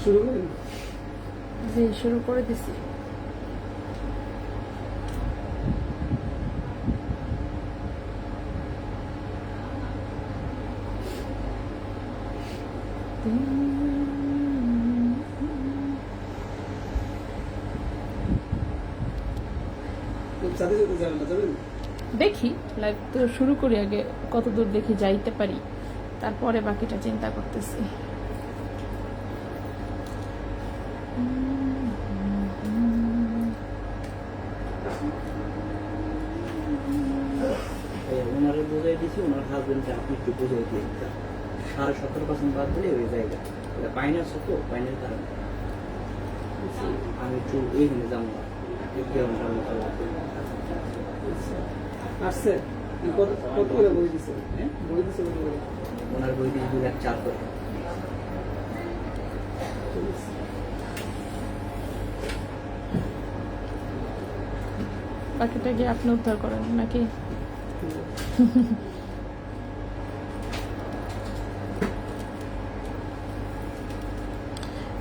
শুরু করেন। জি শুরু করে দিছি। সাথে সাথে যাবেন না, যাবেন? দেখি লাইভ তো শুরু করি, আগে কত দূর দেখি যাইতে পারি, তারপরে বাকিটা চিন্তা করতেছি। ওনারে বোঝাই দিছি, ওনার হাজবেন্ডকে আপনি একটু বোঝাই দিয়ে দিতেন 17.5% বাদ দিলে ওই জায়গা এটা পাইনাস হতো, পাইনের কারণে আমি একটু এইখানে যাবো না, আসছে কত কত করে বই দিছে? হ্যাঁ, বই দিছে কত করে? ওনার বই দিয়ে 2,04,000 করে। বাকিটা গিয়ে আপনি উদ্ধার করেন নাকি?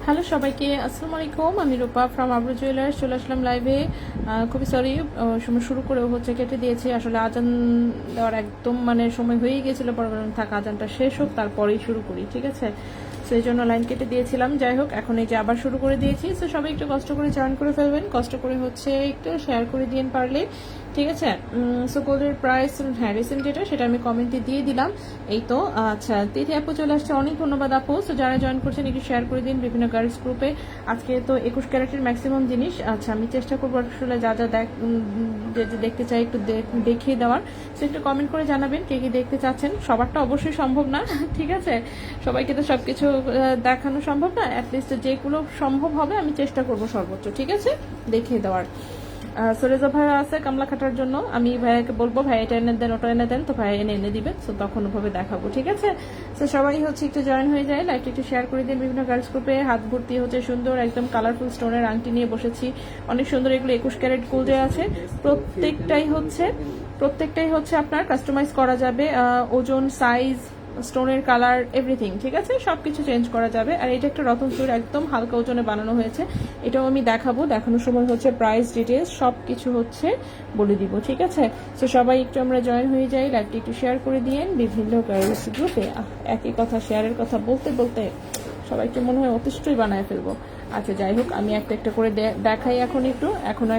হ্যালো সবাইকে, আসসালামু আলাইকুম। আমি রূপা ফ্রম আবরু জুয়েলার্স চলে আসলাম লাইভে। খুবই সরি, সময় শুরু করে হচ্ছে কেটে দিয়েছি। আসলে আজান দেওয়ার একদম মানে সময় হয়েই গেছিলো, পরে থাক আজানটা শেষ হোক তারপরেই শুরু করি, ঠিক আছে? সেই জন্য লাইন কেটে দিয়েছিলাম। যাই হোক, এখন এই যে আবার শুরু করে দিয়েছি। তো সবাই একটু কষ্ট করে জয়েন করে ফেলবেন, কষ্ট করে হচ্ছে একটু শেয়ার করে দিন পারলে, ঠিক আছে? সো গোল্ডের প্রাইস, হ্যাঁ রিসেন্ট যেটা সেটা আমি কমেন্টে দিয়ে দিলাম। এই তো আচ্ছা, তিথি আপু চলে আসছে, অনেক ধন্যবাদ আপু। সো যারা জয়েন করছেন একটু শেয়ার করে দিন বিভিন্ন গার্লস গ্রুপে। আজকে তো 21 ক্যারেটের ম্যাক্সিমাম জিনিস। আচ্ছা, আমি চেষ্টা করবো আসলে যা যা দেখতে চাই একটু দেখিয়ে দেওয়ার। সো একটু কমেন্ট করে জানাবেন কে কি দেখতে চাচ্ছেন। সবারটা অবশ্যই সম্ভব না, ঠিক আছে? সবাইকে তো সবকিছু দেখানো সম্ভব না। অ্যাটলিস্ট যেগুলো সম্ভব হবে আমি চেষ্টা করবো সর্বোচ্চ, ঠিক আছে, দেখিয়ে দেওয়ার। সরেজা ভাইয়া আছে কামলা খাটার জন্য, আমি ভাইয়াকে বলবো ভাই এটা এনে দেন ওটা এনে দেন, তো ভাই এনে দিবে। সো তখন ওভাবে দেখাবো, ঠিক আছে? সো সবাই হচ্ছে একটু জয়েন হয়ে যায়, লাইভটা একটু শেয়ার করে দিন বিভিন্ন গার্লস গ্রুপে। হাত ভর্তি হচ্ছে সুন্দর একদম কালারফুল স্টোনের আংটি নিয়ে বসেছি, অনেক সুন্দর। এগুলো 21 ক্যারেট গোল্ডে আছে। প্রত্যেকটাই হচ্ছে আপনার কাস্টমাইজ করা যাবে, ওজন, সাইজ, স্টোনের কালার, এভরিথিং, ঠিক আছে? সবকিছু চেঞ্জ করা যাবে। আর এটা একটা রতন চুর, একদম হালকা ওজনে বানানো হয়েছে। এটাও আমি দেখাবো, দেখানোর সময় হচ্ছে প্রাইস ডিটেলস সবকিছু হচ্ছে বলে দিব, ঠিক আছে? তো সবাই একটু আমরা জয়েন হয়ে যাই, লাইভটি একটু শেয়ার করে দিয়েন বিভিন্ন গার্লস গ্রুপে। একই কথা, শেয়ারের কথা বলতে বলতে সবাইকে মনে হয় অতিষ্ঠই বানায় ফেলবো। আচ্ছা যাই হোক, আমি একটা একটা করে দেখাই এখনো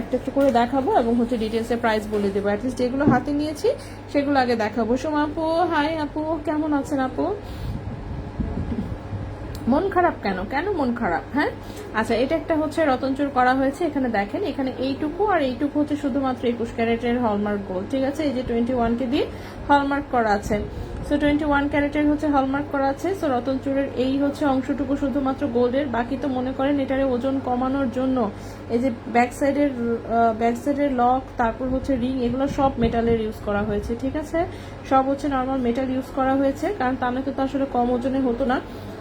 একটা একটা করে দেখাবো এবং হচ্ছে ডিটেলসে প্রাইস বলে দেবো। অ্যাটলিস্ট যেগুলো হাতে নিয়েছি সেগুলো আগে দেখাবো। সোমা আপু হাই আপু, কেমন আছেন আপু? মন খারাপ কেন? কেন মন খারাপ? হ্যাঁ আচ্ছা, এটা একটা হচ্ছে রতনচুর করা হয়েছে। এখানে দেখেন, এখানে এইটুকু আর এইটুকু হচ্ছে শুধুমাত্র 21 ক্যারেটের হলমার্ক গোল্ড, ঠিক আছে? এই যে 21কে দিয়ে হলমার্ক করা আছে। সো 21 ক্যারেটের হচ্ছে হলমার্ক করা আছে। সো রতনচুরের এই হচ্ছে অংশটুকু শুধুমাত্র গোল্ডের, বাকি তো মনে করেন এটারে ওজন কমানোর জন্য এই যে ব্যাক সাইডের লক, তারপর হচ্ছে রিং, এগুলো সব মেটালের ইউজ করা হয়েছে, ঠিক আছে? সব হচ্ছে নর্মাল মেটাল ইউজ করা হয়েছে, কারণ তা নয়তো তো আসলে কম ওজনে হতো না।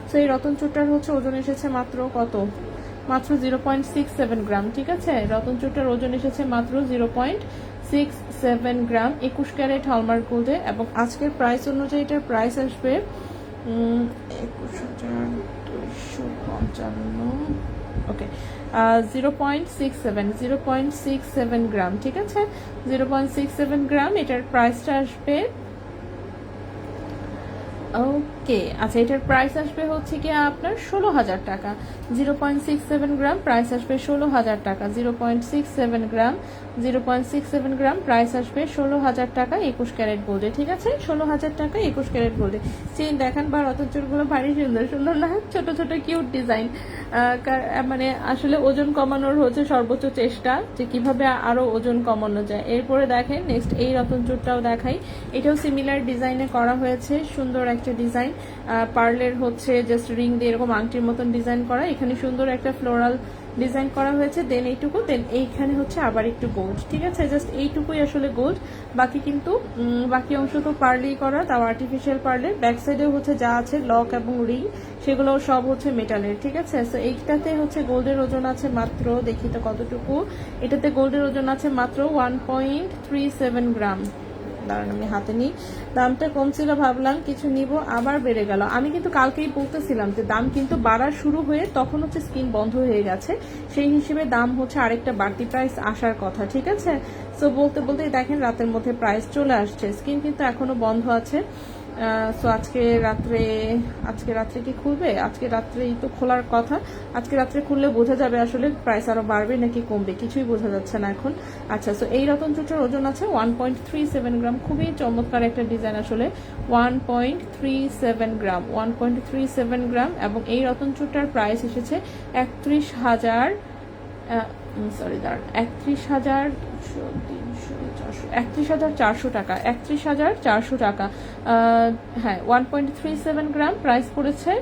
সো এই রতন চুরটার হচ্ছে ওজন এসেছে মাত্র কত? মাত্র 0.67 গ্রাম, ঠিক আছে? রতন চুরটার ওজন এসেছে মাত্র 0.67 গ্রাম, 21 ক্যারেট হলমার্ক গোল্ডে। এবং আজকের প্রাইস অনুযায়ী এটার প্রাইস আসবে 21,255, ওকে, 0.67 গ্রাম, ঠিক আছে? 0.67 গ্রাম এটার প্রাইসটা আসবে। ওকে আচ্ছা, এটার প্রাইস আসবে হচ্ছে কি আপনার 16,000 টাকা। 0.67 গ্রাম প্রাইস আসবে 16,000 টাকা। 0.67 গ্রাম 0.67 গ্রাম প্রাইস আসবে 16,000 টাকা 21 ক্যারেট গোল্ডে, ঠিক আছে? 16,000 টাকা 21 ক্যারেট গোল্ডে। চেন দেখান বা রতনচুরগুলো ভারী সুন্দর সুন্দর না? ছোট ছোট কিউট ডিজাইন। মানে আসলে ওজন কমানোর হচ্ছে সর্বোচ্চ চেষ্টা যে কিভাবে আরো ওজন কমানো যায়। এরপরে দেখেন নেক্সট এই রতনচুরটাও দেখাই। এটাও সিমিলার ডিজাইনে করা হয়েছে, সুন্দর একটা ডিজাইন। পার্লের হচ্ছে জাস্ট রিং দিয়ে এরকম আংটির মতন ডিজাইন করা, এখানে সুন্দর একটা ফ্লোরাল ডিজাইন করা হয়েছে। দেন এইটুকু, দেন এইখানে হচ্ছে আবার একটু গোল্ড, ঠিক আছে? জাস্ট এইটুকুই আসলে গোল্ড, বাকি কিন্তু বাকি অংশ তো পার্লেই করা, তাও আর্টিফিশিয়াল পার্লের। ব্যাক সাইডেও হচ্ছে যা আছে লক এবং রিং সেগুলো সব হচ্ছে মেটালের, ঠিক আছে? সো এইটাতে হচ্ছে গোল্ডের ওজন আছে মাত্র, দেখি তো কতটুকু, এটাতে গোল্ডের ওজন আছে মাত্র 1.37 গ্রাম। দাঁড়ান আমি হাতে নিই। দামটা কম ছিল, ভাবলাম কিছু নিব, আবার বেড়ে গেল। আমি কিন্তু কালকেই বলতেছিলাম যে দাম কিন্তু বাড়া শুরু হয়ে তখন হচ্ছে স্কিন বন্ধ হয়ে গেছে, সেই হিসেবে দাম হচ্ছে আরেকটা বাড়তি প্রাইস আসার কথা, ঠিক আছে। সো বলতে বলতেই দেখেন রাতের মধ্যে প্রাইস চলে আসছে, স্কিন কিন্তু এখনো বন্ধ আছে। সো আজকে রাত্রে কি খুলবে? আজকে রাত্রেই তো খোলার কথা, আজকে রাত্রে খুললে বোঝা যাবে আসলে প্রাইস আরো বাড়বে নাকি কমবে, কিছুই বোঝা যাচ্ছে না এখন। আচ্ছা, সো এই রতন চুটার ওজন আছে 1.37 গ্রাম, খুবই চমৎকার একটা ডিজাইন আসলে। 1.37 গ্রাম, 1.37 গ্রাম, এবং এই রতন চুটার প্রাইস এসেছে 31,000 31,400 টাকা, 31,400 টাকা। হ্যাঁ, 1.37 গ্রাম প্রাইস পড়েছে,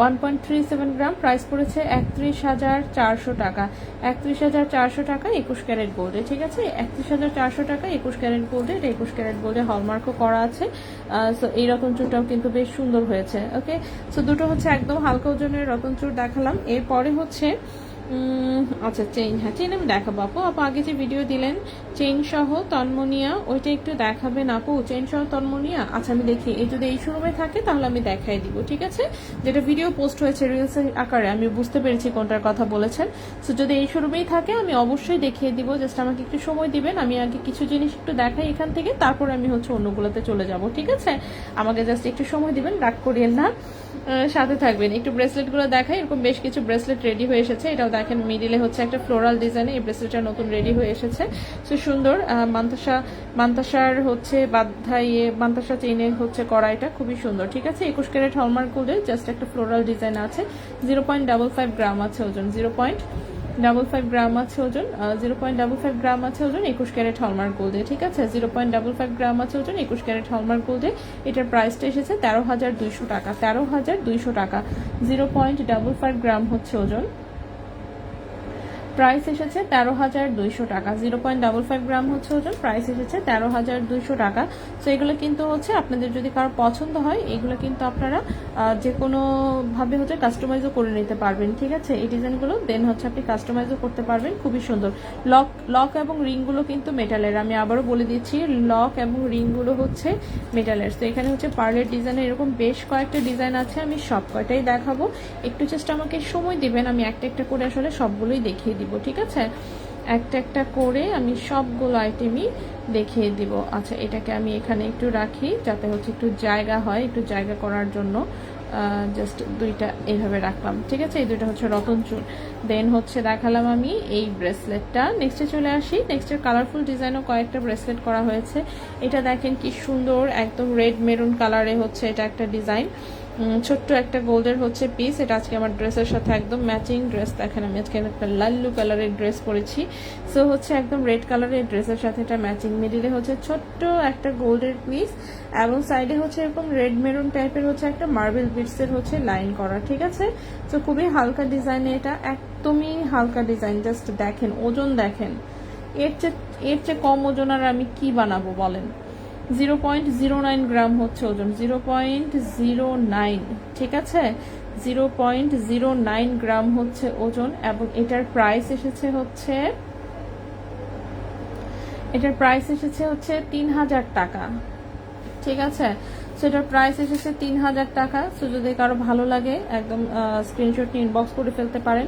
1.37 গ্রাম প্রাইস পড়েছে 31,400 টাকা, 31,400 টাকা 21 ক্যারেট গোল্ডে, ঠিক আছে। 31,400 টাকা 21 ক্যারেট গোল্ডে, এটা 21 ক্যারেট গোল্ডে হলমার্কও করা আছে। সো এই রতন চুরটাও কিন্তু বেশ সুন্দর হয়েছে। ওকে, সো দুটো হচ্ছে একদম হালকা ওজনের রতন চুর দেখালাম। এরপরে হচ্ছে আচ্ছা চেইন, হ্যাঁ চেইন আমি দেখাবো আপু। আগে যে ভিডিও দিলেন চেইন সহ তন্মনিয়া, ওইটা একটু দেখাবেন আপু, চেইন সহ তন্মনিয়া। আচ্ছা আমি দেখি, এই যদি এই শোরুমে থাকে তাহলে আমি দেখাই দিব, ঠিক আছে। যেটা ভিডিও পোস্ট হয়েছে রিলস আকারে, আমি বুঝতে পেরেছি কোনটার কথা বলেছেন। সো যদি এই শোরুমেই থাকে আমি অবশ্যই দেখিয়ে দিব, জাস্ট আমাকে একটু সময় দিবেন, আমি আগে কিছু জিনিস একটু দেখাই এখান থেকে, তারপর আমি হচ্ছে অন্যগুলোতে চলে যাব, ঠিক আছে। আমাকে জাস্ট একটু সময় দিবেন, রাগ করিয়েন না, সাথে থাকবেন। একটু ব্রেসলেট গুলো দেখাই, এরকম বেশ কিছু ব্রেসলেট রেডি হয়ে এসেছে। এটাও দেখেন মিডিলে হচ্ছে একটা ফ্লোরাল ডিজাইনে এই ব্রেসলেটটা নতুন রেডি হয়ে এসেছে। সো সুন্দর, মান্তাসার হচ্ছে মান্তাসা চেইনে হচ্ছে করা, এটা খুবই সুন্দর, ঠিক আছে। 21 ক্যারেট হলমার্ক গোল্ডে জাস্ট একটা ফ্লোরাল ডিজাইন আছে। 0.55 গ্রাম আছে ওজন, 0.55 গ্রাম আছে ওজন, 0.55 গ্রাম আছে ওজন 21 ক্যারেট হলমার্ক গোল্ডে, ঠিক আছে। 0.55 গ্রাম আছে ওজন 21 ক্যারেট হলমার্ক গোল্ডে। এটার প্রাইসটা এসেছে 13,200 টাকা, 13,200 টাকা। 0.55 গ্রাম হচ্ছে ওজন, প্রাইস এসেছে 13,200 টাকা। 0.55 গ্রাম হচ্ছে ওজন, প্রাইস এসেছে 13,200 টাকা। তো এগুলো কিন্তু হচ্ছে আপনাদের যদি কারো পছন্দ হয়, এগুলো কিন্তু আপনারা যে কোনো ভাবে হচ্ছে কাস্টমাইজও করে নিতে পারবেন, ঠিক আছে। এই ডিজাইনগুলো দেন হচ্ছে আপনি কাস্টমাইজও করতে পারবেন, খুবই সুন্দর। লক এবং রিংগুলো কিন্তু মেটালের, আমি আবারও বলে দিচ্ছি, লক এবং রিংগুলো হচ্ছে মেটালের। তো এখানে হচ্ছে পার্লের ডিজাইনে এরকম বেশ কয়েকটা ডিজাইন আছে, আমি সব কয়টাই দেখাবো। একটু চেষ্টা আমাকে সময় দিবেন, আমি একটা একটা করে আসলে সবগুলোই দেখিয়ে দিব, ঠিক আছে। একটা একটা করে আমি সবগুলো আইটেমই দেখিয়ে দিব। আচ্ছা এটাকে আমি এখানে একটু রাখি যাতে হচ্ছে একটু জায়গা হয়, একটু জায়গা করার জন্য জাস্ট দুইটা এইভাবে রাখলাম, ঠিক আছে। এই দুইটা হচ্ছে রতন চুর। দেন হচ্ছে দেখালাম আমি এই ব্রেসলেটটা। নেক্সটে চলে আসি, নেক্সটের কালারফুল ডিজাইনও কয়েকটা ব্রেসলেট করা হয়েছে। এটা দেখেন কি সুন্দর, একদম রেড মেরুন কালারে হচ্ছে এটা একটা ডিজাইন, ছোট্ট একটা গোল্ডের হচ্ছে পিস। এটা আজকে আমার ড্রেসের সাথে একদম ম্যাচিং ড্রেস। দেখেন আমি আজকে একটা লাল্লু কালারের ড্রেস পরেছি, সো হচ্ছে একদম রেড কালারের ড্রেসের সাথে এটা ম্যাচিং। মিডিলে হচ্ছে ছোট্ট একটা গোল্ডের পিস এবং সাইডে হচ্ছে এরকম রেড মেরুন টাইপের হচ্ছে একটা মার্বেল বিটসের হচ্ছে লাইন করা, ঠিক আছে। তো খুবই হালকা ডিজাইন, এটা একদমই হালকা ডিজাইন। জাস্ট দেখেন ওজন, দেখেন এর চেয়ে কম ওজন আর আমি কি বানাবো বলেন। 0.09 গ্রাম হচ্ছে ওজন, 0.09, ঠিক আছে। 0.09 গ্রাম হচ্ছে ওজন এবং এটার প্রাইস এসেছে হচ্ছে 3,000 টাকা, ঠিক আছে। সেটার প্রাইস এসেছে 3,000 টাকা। সো যদি কারো ভালো লাগে একদম স্ক্রিনশট নিয়ে ইনবক্স করে ফেলতে পারেন।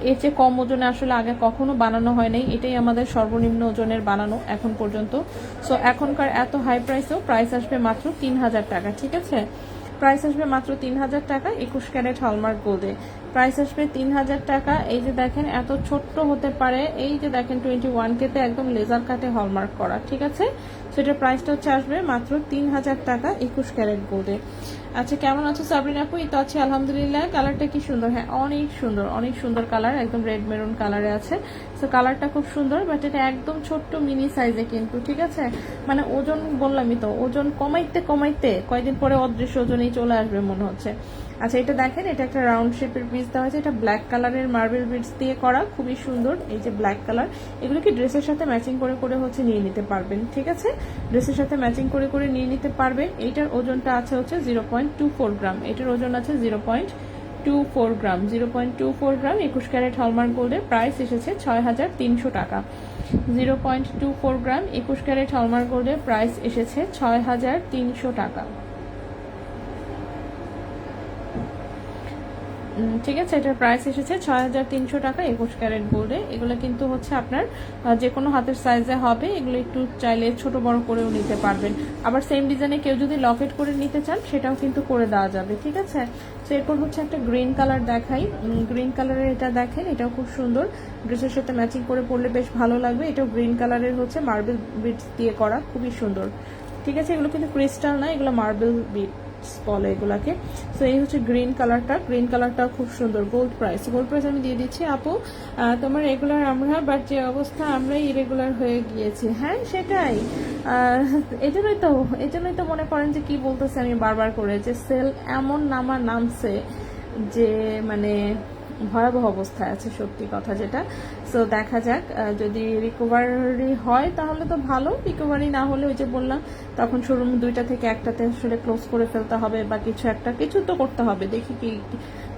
এর চেয়ে কম ওজনে আসলে আগে কখনো বানানো হয় নাই, এটাই আমাদের সর্বনিম্ন ওজনের বানানো এখন পর্যন্ত। সো এখনকার এত হাই প্রাইসেও প্রাইস আসবে মাত্র 3,000 টাকা, ঠিক আছে। প্রাইস আসবে মাত্র 3,000 টাকা 21 ক্যারেট হলমার্ক গোল্ডে, প্রাইস আসবে 3,000 টাকা। এই যে দেখেন এত ছোট্ট হতে পারে, এই যে দেখেন 21K তে একদম লেজার কাটে হলমার্ক করা, ঠিক আছে। সেটার প্রাইসটা হচ্ছে আসবে মাত্র 3,000 টাকা 21 ক্যারেট গোল্ডে। আচ্ছা কেমন আছো সাবরিনা আপু? এই তো আছি আলহামদুলিল্লাহ। কালারটা কি সুন্দর, হ্যাঁ অনেক সুন্দর, অনেক সুন্দর কালার, একদম রেড মেরুন কালারে আছে। সো কালারটা খুব সুন্দর, বাট এটা একদম ছোট্ট মিনি সাইজে কিন্তু, ঠিক আছে। মানে ওজন বললামই তো, ওজন কমাইতে কমাইতে কয়েকদিন পরে অদৃশ্য ওজনেই চলে আসবে মনে হচ্ছে। আচ্ছা এটা দেখেন, এটা একটা রাউন্ড শেপের পিস দেওয়া হয়েছে, এটা ব্ল্যাক কালারের মার্বেল বিটস দিয়ে করা, খুবই সুন্দর। এই যে ব্ল্যাক কালার, এগুলো কি ড্রেসের সাথে ম্যাচিং করে করে হচ্ছে নিয়ে নিতে পারবেন, ঠিক আছে। ড্রেসের সাথে ম্যাচিং করে করে নিয়ে নিতে পারবেন। এইটার ওজনটা আছে হচ্ছে 0.24 গ্রাম, এটার ওজন আছে 0.24 0.24 গ্রাম 0.24 গ্রাম 21 ক্যারেট হলমার্ক গোল্ডের প্রাইস এসেছে 6,300 টাকা। 0.24 গ্রাম 21 ক্যারেট হলমার্ক গোল্ডের প্রাইস এসেছে 6,300 টাকা। ঠিক আছে, এটার প্রাইস এসেছে 6,300 টাকা 21 ক্যারেট গোল্ডে। এগুলো কিন্তু হচ্ছে আপনার যে কোনো হাতের সাইজে হবে, এগুলো একটু চাইলে ছোট বড় করেও নিতে পারবেন। আবার সেম ডিজাইনে কেউ যদি লকেট করে নিতে চান সেটাও কিন্তু করে দেওয়া যাবে। ঠিক আছে, তো এরপর হচ্ছে একটা গ্রিন কালার দেখাই। গ্রিন কালারের এটা দেখেন, এটাও খুব সুন্দর, ড্রেসের সাথে ম্যাচিং করে পরলে বেশ ভালো লাগবে। এটাও গ্রিন কালারের হচ্ছে মার্বেল বিটস দিয়ে করা, খুবই সুন্দর। ঠিক আছে, এগুলো কিন্তু ক্রিস্টাল না, এগুলো মার্বেল বিট বলে এগুলাকে। সো এই হচ্ছে গ্রিন কালারটা, গ্রিন কালারটা খুব সুন্দর। গোল্ড প্রাইস আমি দিয়ে দিচ্ছি। আপু তোমার রেগুলার আমরা, বাট যে অবস্থা আমরাই ইরেগুলার হয়ে গিয়েছি। হ্যাঁ সেটাই, এই জন্যই তো মনে করেন যে কি বলতেছে আমি বারবার করে, যে সেল এমন নামছে যে মানে ভয়াবহ অবস্থায় আছে, সত্যি কথা যেটা। সো দেখা যাক, যদি রিকভারি হয় তাহলে তো ভালো, রিকভারি না হলে ওই যে বললাম তখন শোরুম 2টা থেকে 1টাতে আসলে ক্লোজ করে ফেলতে হবে, বা কিছু তো করতে হবে।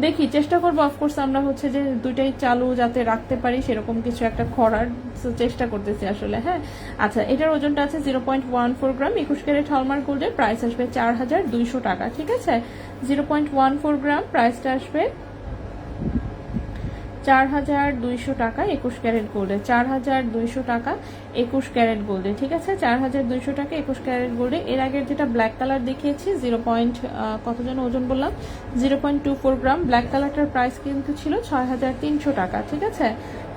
দেখি চেষ্টা করবো, অফকোর্স আমরা হচ্ছে যে 2টাই চালু যাতে রাখতে পারি সেরকম কিছু একটা করার চেষ্টা করতেছি আসলে। হ্যাঁ আচ্ছা, এটার ওজনটা আছে 0.14 গ্রাম 21 ক্যারেট হলমার্ক গোল্ডের প্রাইস আসবে 4,200 টাকা। ঠিক আছে, 0.14 গ্রাম প্রাইসটা আসবে 4,200 টাকা 21 ক্যারেট গোল্ডে। 4,200 টাকা 21 ক্যারেট গোল্ডে। ঠিক আছে, 4,200 টাকা 21 ক্যারেট গোল্ডে। এর আগের যেটা ব্ল্যাক কালার দেখিয়েছি, কত যেন ওজন বললাম, 0.24 গ্রাম। ব্ল্যাক কালারটার প্রাইস কিন্তু ছিল 6,300 টাকা। ঠিক আছে,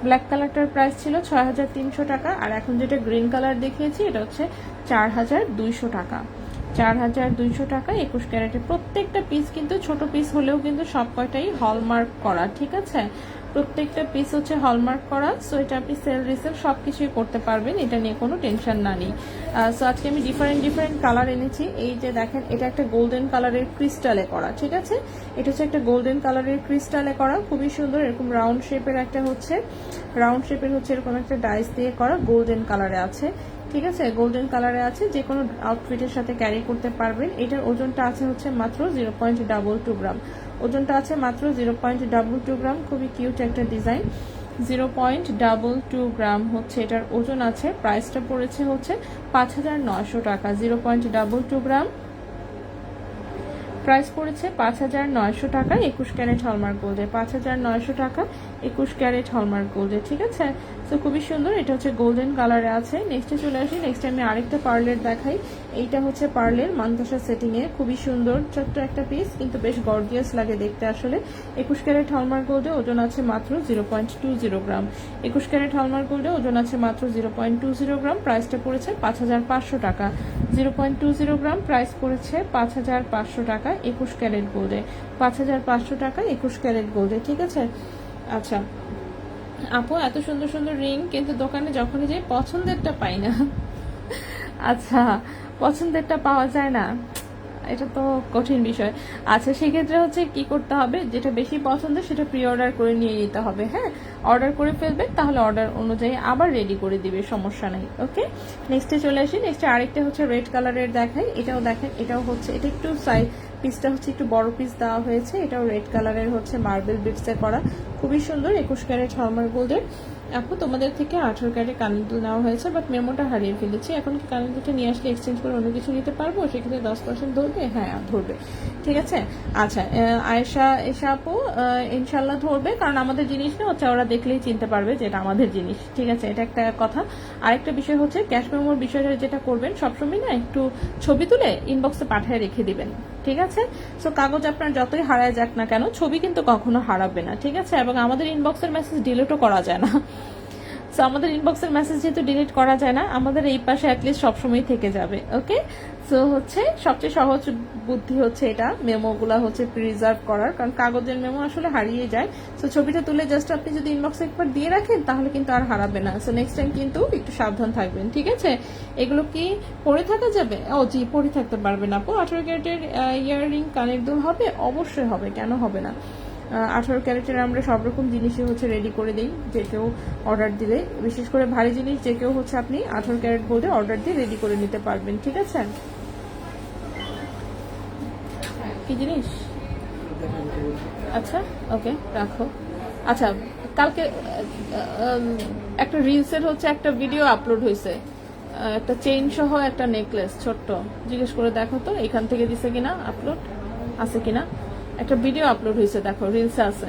ব্ল্যাক কালারটার প্রাইস ছিল 6,300 টাকা। আর এখন যেটা গ্রিন কালার দেখিয়েছি এটা হচ্ছে 4,200 টাকা। 4,200 টাকা 21 ক্যারেটের। প্রত্যেকটা পিস কিন্তু ছোট পিস হলেও কিন্তু সব কয়টাই হলমার্ক করা। ঠিক আছে, প্রত্যেকটা পিস হচ্ছে হলমার্ক করা। সো এটা আপনি সেল রিসেল সবকিছুই করতে পারবেন, এটা নিয়ে কোনো টেনশন না নেই। সো আজকে আমি ডিফারেন্ট কালার এনেছি। এই যে দেখেন, এটা একটা গোল্ডেন কালারের ক্রিস্টালে করা। ঠিক আছে, এটা হচ্ছে একটা গোল্ডেন কালারের ক্রিস্টালে করা, খুবই সুন্দর। এরকম রাউন্ড শেপের এরকম একটা ডাইস দিয়ে করা, গোল্ডেন কালারে আছে। ঠিক আছে, গোল্ডেন কালারে আছে, যে কোনো আউটফিটের সাথে ক্যারি করতে পারবেন। এটার ওজনটা আছে হচ্ছে মাত্র 0.22 গ্রাম। ওজনটা আছে মাত্র 0.22 গ্রাম। খুবই কিউট একটা ডিজাইন। 0.22 গ্রাম হচ্ছে এটার ওজন আছে। প্রাইসটা পড়েছে হচ্ছে 5,900 টাকা। 0.22 গ্রাম প্রাইস পড়েছে 5,900 টাকা 21 ক্যারেট হলমার্ক গোল্ডে। 5,900 টাকা 21 ক্যারেট হলমার্ক গোল্ডে। ঠিক আছে, তো খুবই সুন্দর। এটা হচ্ছে গোল্ডেন কালারে আছে। নেক্সটে চলে আসি। নেক্সট আমি আরেকটা পার্লের দেখাই। এইটা হচ্ছে পার্লের মান্তাসা সেটিং এ, খুবই সুন্দর ছোট্ট একটা পিস, কিন্তু বেশ গর্জিয়াস লাগে দেখতে আসলে। 21 ক্যারেট হলমার্ক গোল্ডে, ওজন আছে মাত্র 0.20 গ্রাম। 21 ক্যারেট হলমার্ক গোল্ডে, ওজন আছে মাত্র 0.20 গ্রাম। প্রাইসটা পড়েছে 5,500 টাকা। 0.20 গ্রাম প্রাইস পড়েছে 5,500 টাকা 21 ক্যারেট গোল্ডে। 5,500 টাকা 21 ক্যারেট গোল্ডে। ঠিক আছে, আচ্ছা আপু এত সুন্দর সুন্দর রিং, কিন্তু দোকানে যখনই যাই পছন্দেরটা পাই না। আচ্ছা, পছন্দেরটা পাওয়া যায় না, এটা তো কঠিন বিষয়। আচ্ছা, সেক্ষেত্রে হচ্ছে কি করতে হবে, যেটা বেশি পছন্দ সেটা প্রি অর্ডার করে নিয়ে নিতে হবে। হ্যাঁ, অর্ডার করে ফেলবে, তাহলে অর্ডার অনুযায়ী আবার রেডি করে দিবে, সমস্যা নাই। ওকে, নেক্সটে চলে আসি। নেক্সটে আরেকটা হচ্ছে রেড কালারের দেখাই। এটাও দেখেন, এটাও হচ্ছে, এটা একটু সাইজ পিসটা হচ্ছে একটু বড় পিস দেওয়া হয়েছে। এটাও রেড কালারের হচ্ছে মার্বেল বিটসে করা, খুবই সুন্দর। 21 ক্যারেট হলমার্ক গোল্ডের। আপু তোমাদের থেকে 18 ক্যারেট কানের দুল নেওয়া হয়েছে, বাট মেমোটা হারিয়ে ফেলেছি। এখন কি কানের দুলটা নিয়ে আসলে এক্সচেঞ্জ করে অন্য কিছু নিতে পারবো? সেক্ষেত্রে 10% ধরবে? হ্যাঁ ধরবে। ঠিক আছে, আচ্ছা এসা আপু ইনশাল্লাহ ধরবে, কারণ আমাদের জিনিস না হচ্ছে, ওরা দেখলেই চিনতে পারবে যে এটা আমাদের জিনিস। ঠিক আছে, এটা একটা কথা। আরেকটা বিষয় হচ্ছে ক্যাশ মেমোর বিষয়টা যেটা করবেন, সবসময় না একটু ছবি তুলে ইনবক্সে পাঠিয়ে রেখে দিবেন। ঠিক আছে, সো কাগজ আপনার যতই হারায় যাক না কেন, ছবি কিন্তু কখনো হারাবে না। ঠিক আছে, এবং আমাদের ইনবক্সের মেসেজ ডিলিটও করা যায় না। সো আমাদের ইনবক্সের মেসেজ যেহেতু ডিলিট করা যায় না, আমাদের এই পাশে অ্যাটলিস্ট সবসময় থেকে যাবে। ওকে, সো হচ্ছে সবচেয়ে সহজ বুদ্ধি হচ্ছে এটা, মেমোগুলা হচ্ছে প্রিজার্ভ করার, কারণ কাগজের মেমো আসলে হারিয়ে যায়। সো ছবিটা তুলে জাস্ট আপনি যদি ইনবক্সে একবার দিয়ে রাখেন, তাহলে কিন্তু আর হারাবে না। সো নেক্সট টাইম কিন্তু একটু সাবধান থাকবেন। ঠিক আছে, এগুলো কি পরে থাকা যাবে? ও জি, পরে থাকতে পারবেন আপু। 18 ক্যারেটের ইয়াররিং কানের দুল হবে, অবশ্যই হবে, কেন হবে না। 18 ক্যারেটের আমরা সব রকম জিনিসই হচ্ছে রেডি করে দিই, যে কেউ অর্ডার দিলে, বিশেষ করে ভারী জিনিস যে কেউ হচ্ছে আপনি 18 ক্যারেট গোল্ডে অর্ডার দিয়ে রেডি করে নিতে পারবেন। ঠিক আছে, কি জিনিস আচ্ছা ওকে রাখো। আচ্ছা কালকে একটা রিলসের হচ্ছে একটা ভিডিও আপলোড হয়েছে, একটা চেইন সহ একটা নেকলেস ছোট্ট, জিজ্ঞেস করে দেখো তো এখান থেকে দিছে কিনা, আপলোড আছে কিনা। একটা ভিডিও আপলোড হয়েছে, দেখো রিলসে আছে,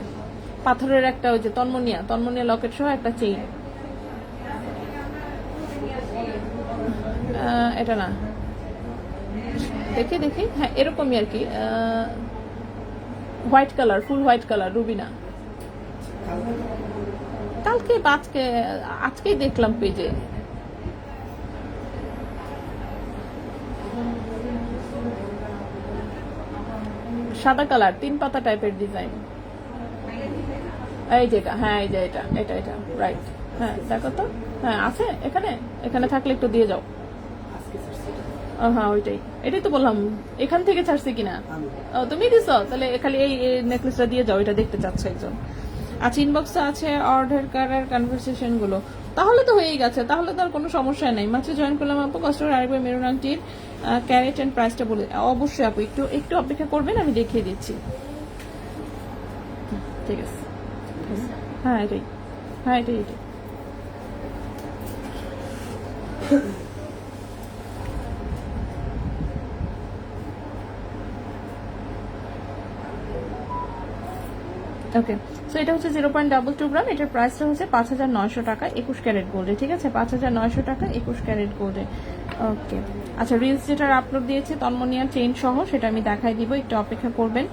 পাথরের একটা ওই যে তন্মনিয়া লকেট সহ একটা চেইন। এটা না, দেখি হ্যাঁ এরকমই আর কি, হোয়াইট কালার, ফুল হোয়াইট কালার, রুবিনা। কালকে আজকেই দেখলাম পেজে। সাদা কালার 3 পাতা টাইপের ডিজাইন, এই যেটা, হ্যাঁ এই যে এটা রাইট। হ্যাঁ দেখো তো, হ্যাঁ আছে এখানে থাকলে একটু দিয়ে যাও। হ্যাঁ এটাই তো বললাম, এখান থেকে ছাড়ছি কিনা। ও তুমি দিছ, তাহলে খালি এই নেকলেসটা দিয়ে যাও, এটা দেখতে চাচ্ছে একজন। আচ্ছা ইনবক্সে আছে অর্ডার কারার কনভারসেশন গুলো, তাহলে তো হয়েই গেছে, তাহলে তো আর কোনো সমস্যা নাই। মাত্র জয়েন করলাম আপু, কস্টের আরেকবার মেরুন আংটির ক্যারেট এন্ড প্রাইসটা বলে। অবশ্যই আপু একটু অপেক্ষা করবেন, আমি দেখিয়ে দিচ্ছি। ঠিক আছে, হ্যাঁ এটাই। ওকে, সো এটা হচ্ছে 0.22 গ্রাম, এটার প্রাইসটা হচ্ছে 5,900 টাকা 21 ক্যারেট গোল্ডে। ঠিক আছে, 5,900 টাকা 21 ক্যারেট গোল্ডে। ওকে, আচ্ছা রিলস যেটার আপলোড দিয়েছে তন্মনিয়া চেইন সহ, সেটা আমি দেখাই দিব, একটু অপেক্ষা করবেন।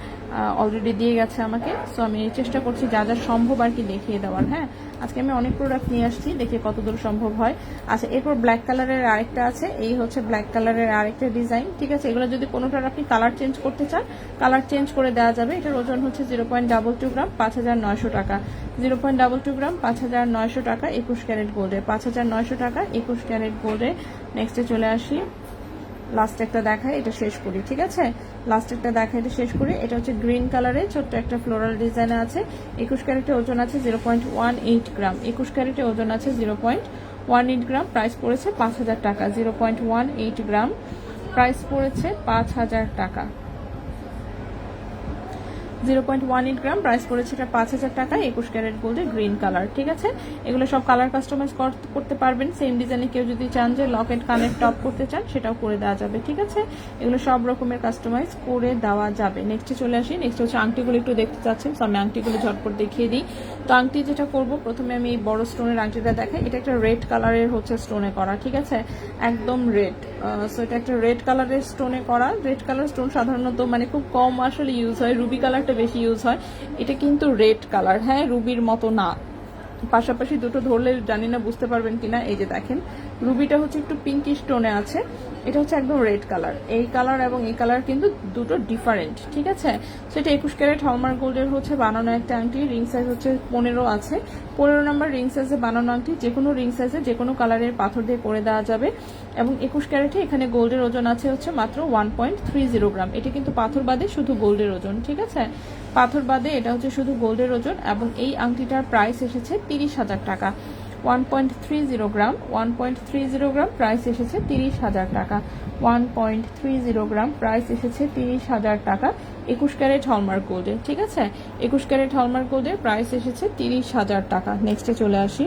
অলরেডি দিয়ে গেছে আমাকে, সো আমি চেষ্টা করছি যা সম্ভব আর কি দেখিয়ে দেওয়ার। হ্যাঁ, আজকে আমি অনেক প্রোডাক্ট নিয়ে আসছি, দেখি কতদূর সম্ভব হয়। আচ্ছা এরপর ব্ল্যাক কালারের আরেকটা আছে, এই হচ্ছে ব্ল্যাক কালারের আরেকটা ডিজাইন। ঠিক আছে, এগুলো যদি কোনোটার আপনি কালার চেঞ্জ করতে চান, কালার চেঞ্জ করে দেওয়া যাবে। এটার ওজন হচ্ছে 0.22 গ্রাম, 5,900 টাকা। 0.22 গ্রাম, 5,900 টাকা 21 ক্যারেট গোল্ডে। 5,900 টাকা 21 ক্যারেট গোল্ডে। নেক্সটে চলে আসি, লাস্ট একটা দেখায়, এটা শেষ করি। ঠিক আছে, লাস্ট একটা দেখায়, এটা শেষ করি। এটা হচ্ছে গ্রিন কালারে ছোট্ট একটা ফ্লোরাল ডিজাইন আছে। 21 ক্যারেটে ওজন আছে 0.18 গ্রাম। 21 ক্যারেটে ওজন আছে 0.18 গ্রাম। প্রাইস পড়েছে 5,000 টাকা। 0.18 গ্রাম, প্রাইস পড়েছে 5,000 টাকা। 0.18 গ্রাম, প্রাইস পড়েছে এটা 5,000 টাকা 21 ক্যারেট গোল্ডে, গ্রিন কালার। ঠিক আছে, এগুলো সব কালার কাস্টমাইজ করতে পারবেন। সেম ডিজাইনে কেউ যদি চান যে লকেট কানের টপ করতে চান, সেটাও করে দেওয়া যাবে। ঠিক আছে, এগুলো সব রকমের কাস্টমাইজ করে দেওয়া যাবে। নেক্সটে চলে আসি, নেক্সট হচ্ছে আংটিগুলো একটু দেখতে চাচ্ছেন, সো আমি আংটিগুলো ঝটপট দেখিয়ে দিই। তো আংটি যেটা করব, প্রথমে আমি এই বড় স্টোনের আংটিটা দেখাই। এটা একটা রেড কালারের হচ্ছে স্টোনে করা। ঠিক আছে, একদম রেড। সো এটা একটা রেড কালারের স্টোনে করা। রেড কালার স্টোন সাধারণত মানে খুব কম আসলে ইউজ হয়, রুবি কালারটা বেশি ইউজ হয়। এটা কিন্তু রেড কালার, হ্যাঁ রুবির মতো না। পাশাপাশি দুটো ধরলে জানি না বুঝতে পারবেন কিনা, এই যে দেখেন রুবিটা হচ্ছে একটু পিঙ্কিশ টোনে আছে, এটা হচ্ছে একদম রেড কালার। এই কালার এবং এই কালার কিন্তু দুটো ডিফারেন্ট। ঠিক আছে, সেটা 21 ক্যারেট হলমার্ক গোল্ডের হচ্ছে বানানো একটা আংটি। রিং সাইজ হচ্ছে 15 আছে, 15 নম্বর রিং সাইজে বানানো আংটি। যে কোনো রিং সাইজে যে কোনো কালারের পাথর দিয়ে করে দেওয়া যাবে। এবং 21 ক্যারেটে এখানে গোল্ডের ওজন আছে হচ্ছে মাত্র 1.30 গ্রাম। এটা কিন্তু পাথর বাদে শুধু গোল্ডের ওজন। ঠিক আছে, পাথর বাদে এটা হচ্ছে শুধু গোল্ডের ওজন। এবং এই আংটিটার প্রাইস এসেছে 30,000 টাকা। 1.30 গ্রাম, 1.30 গ্রাম, প্রাইস এসেছে 30,000 টাকা। 1.30 গ্রাম, প্রাইস এসেছে 30,000 টাকা 21 ক্যারেট হলমার্ক গোল্ডে। ঠিক আছে, 21 ক্যারেট হলমার্ক গোল্ডের প্রাইস এসেছে 30,000 টাকা। নেক্সটে চলে আসি,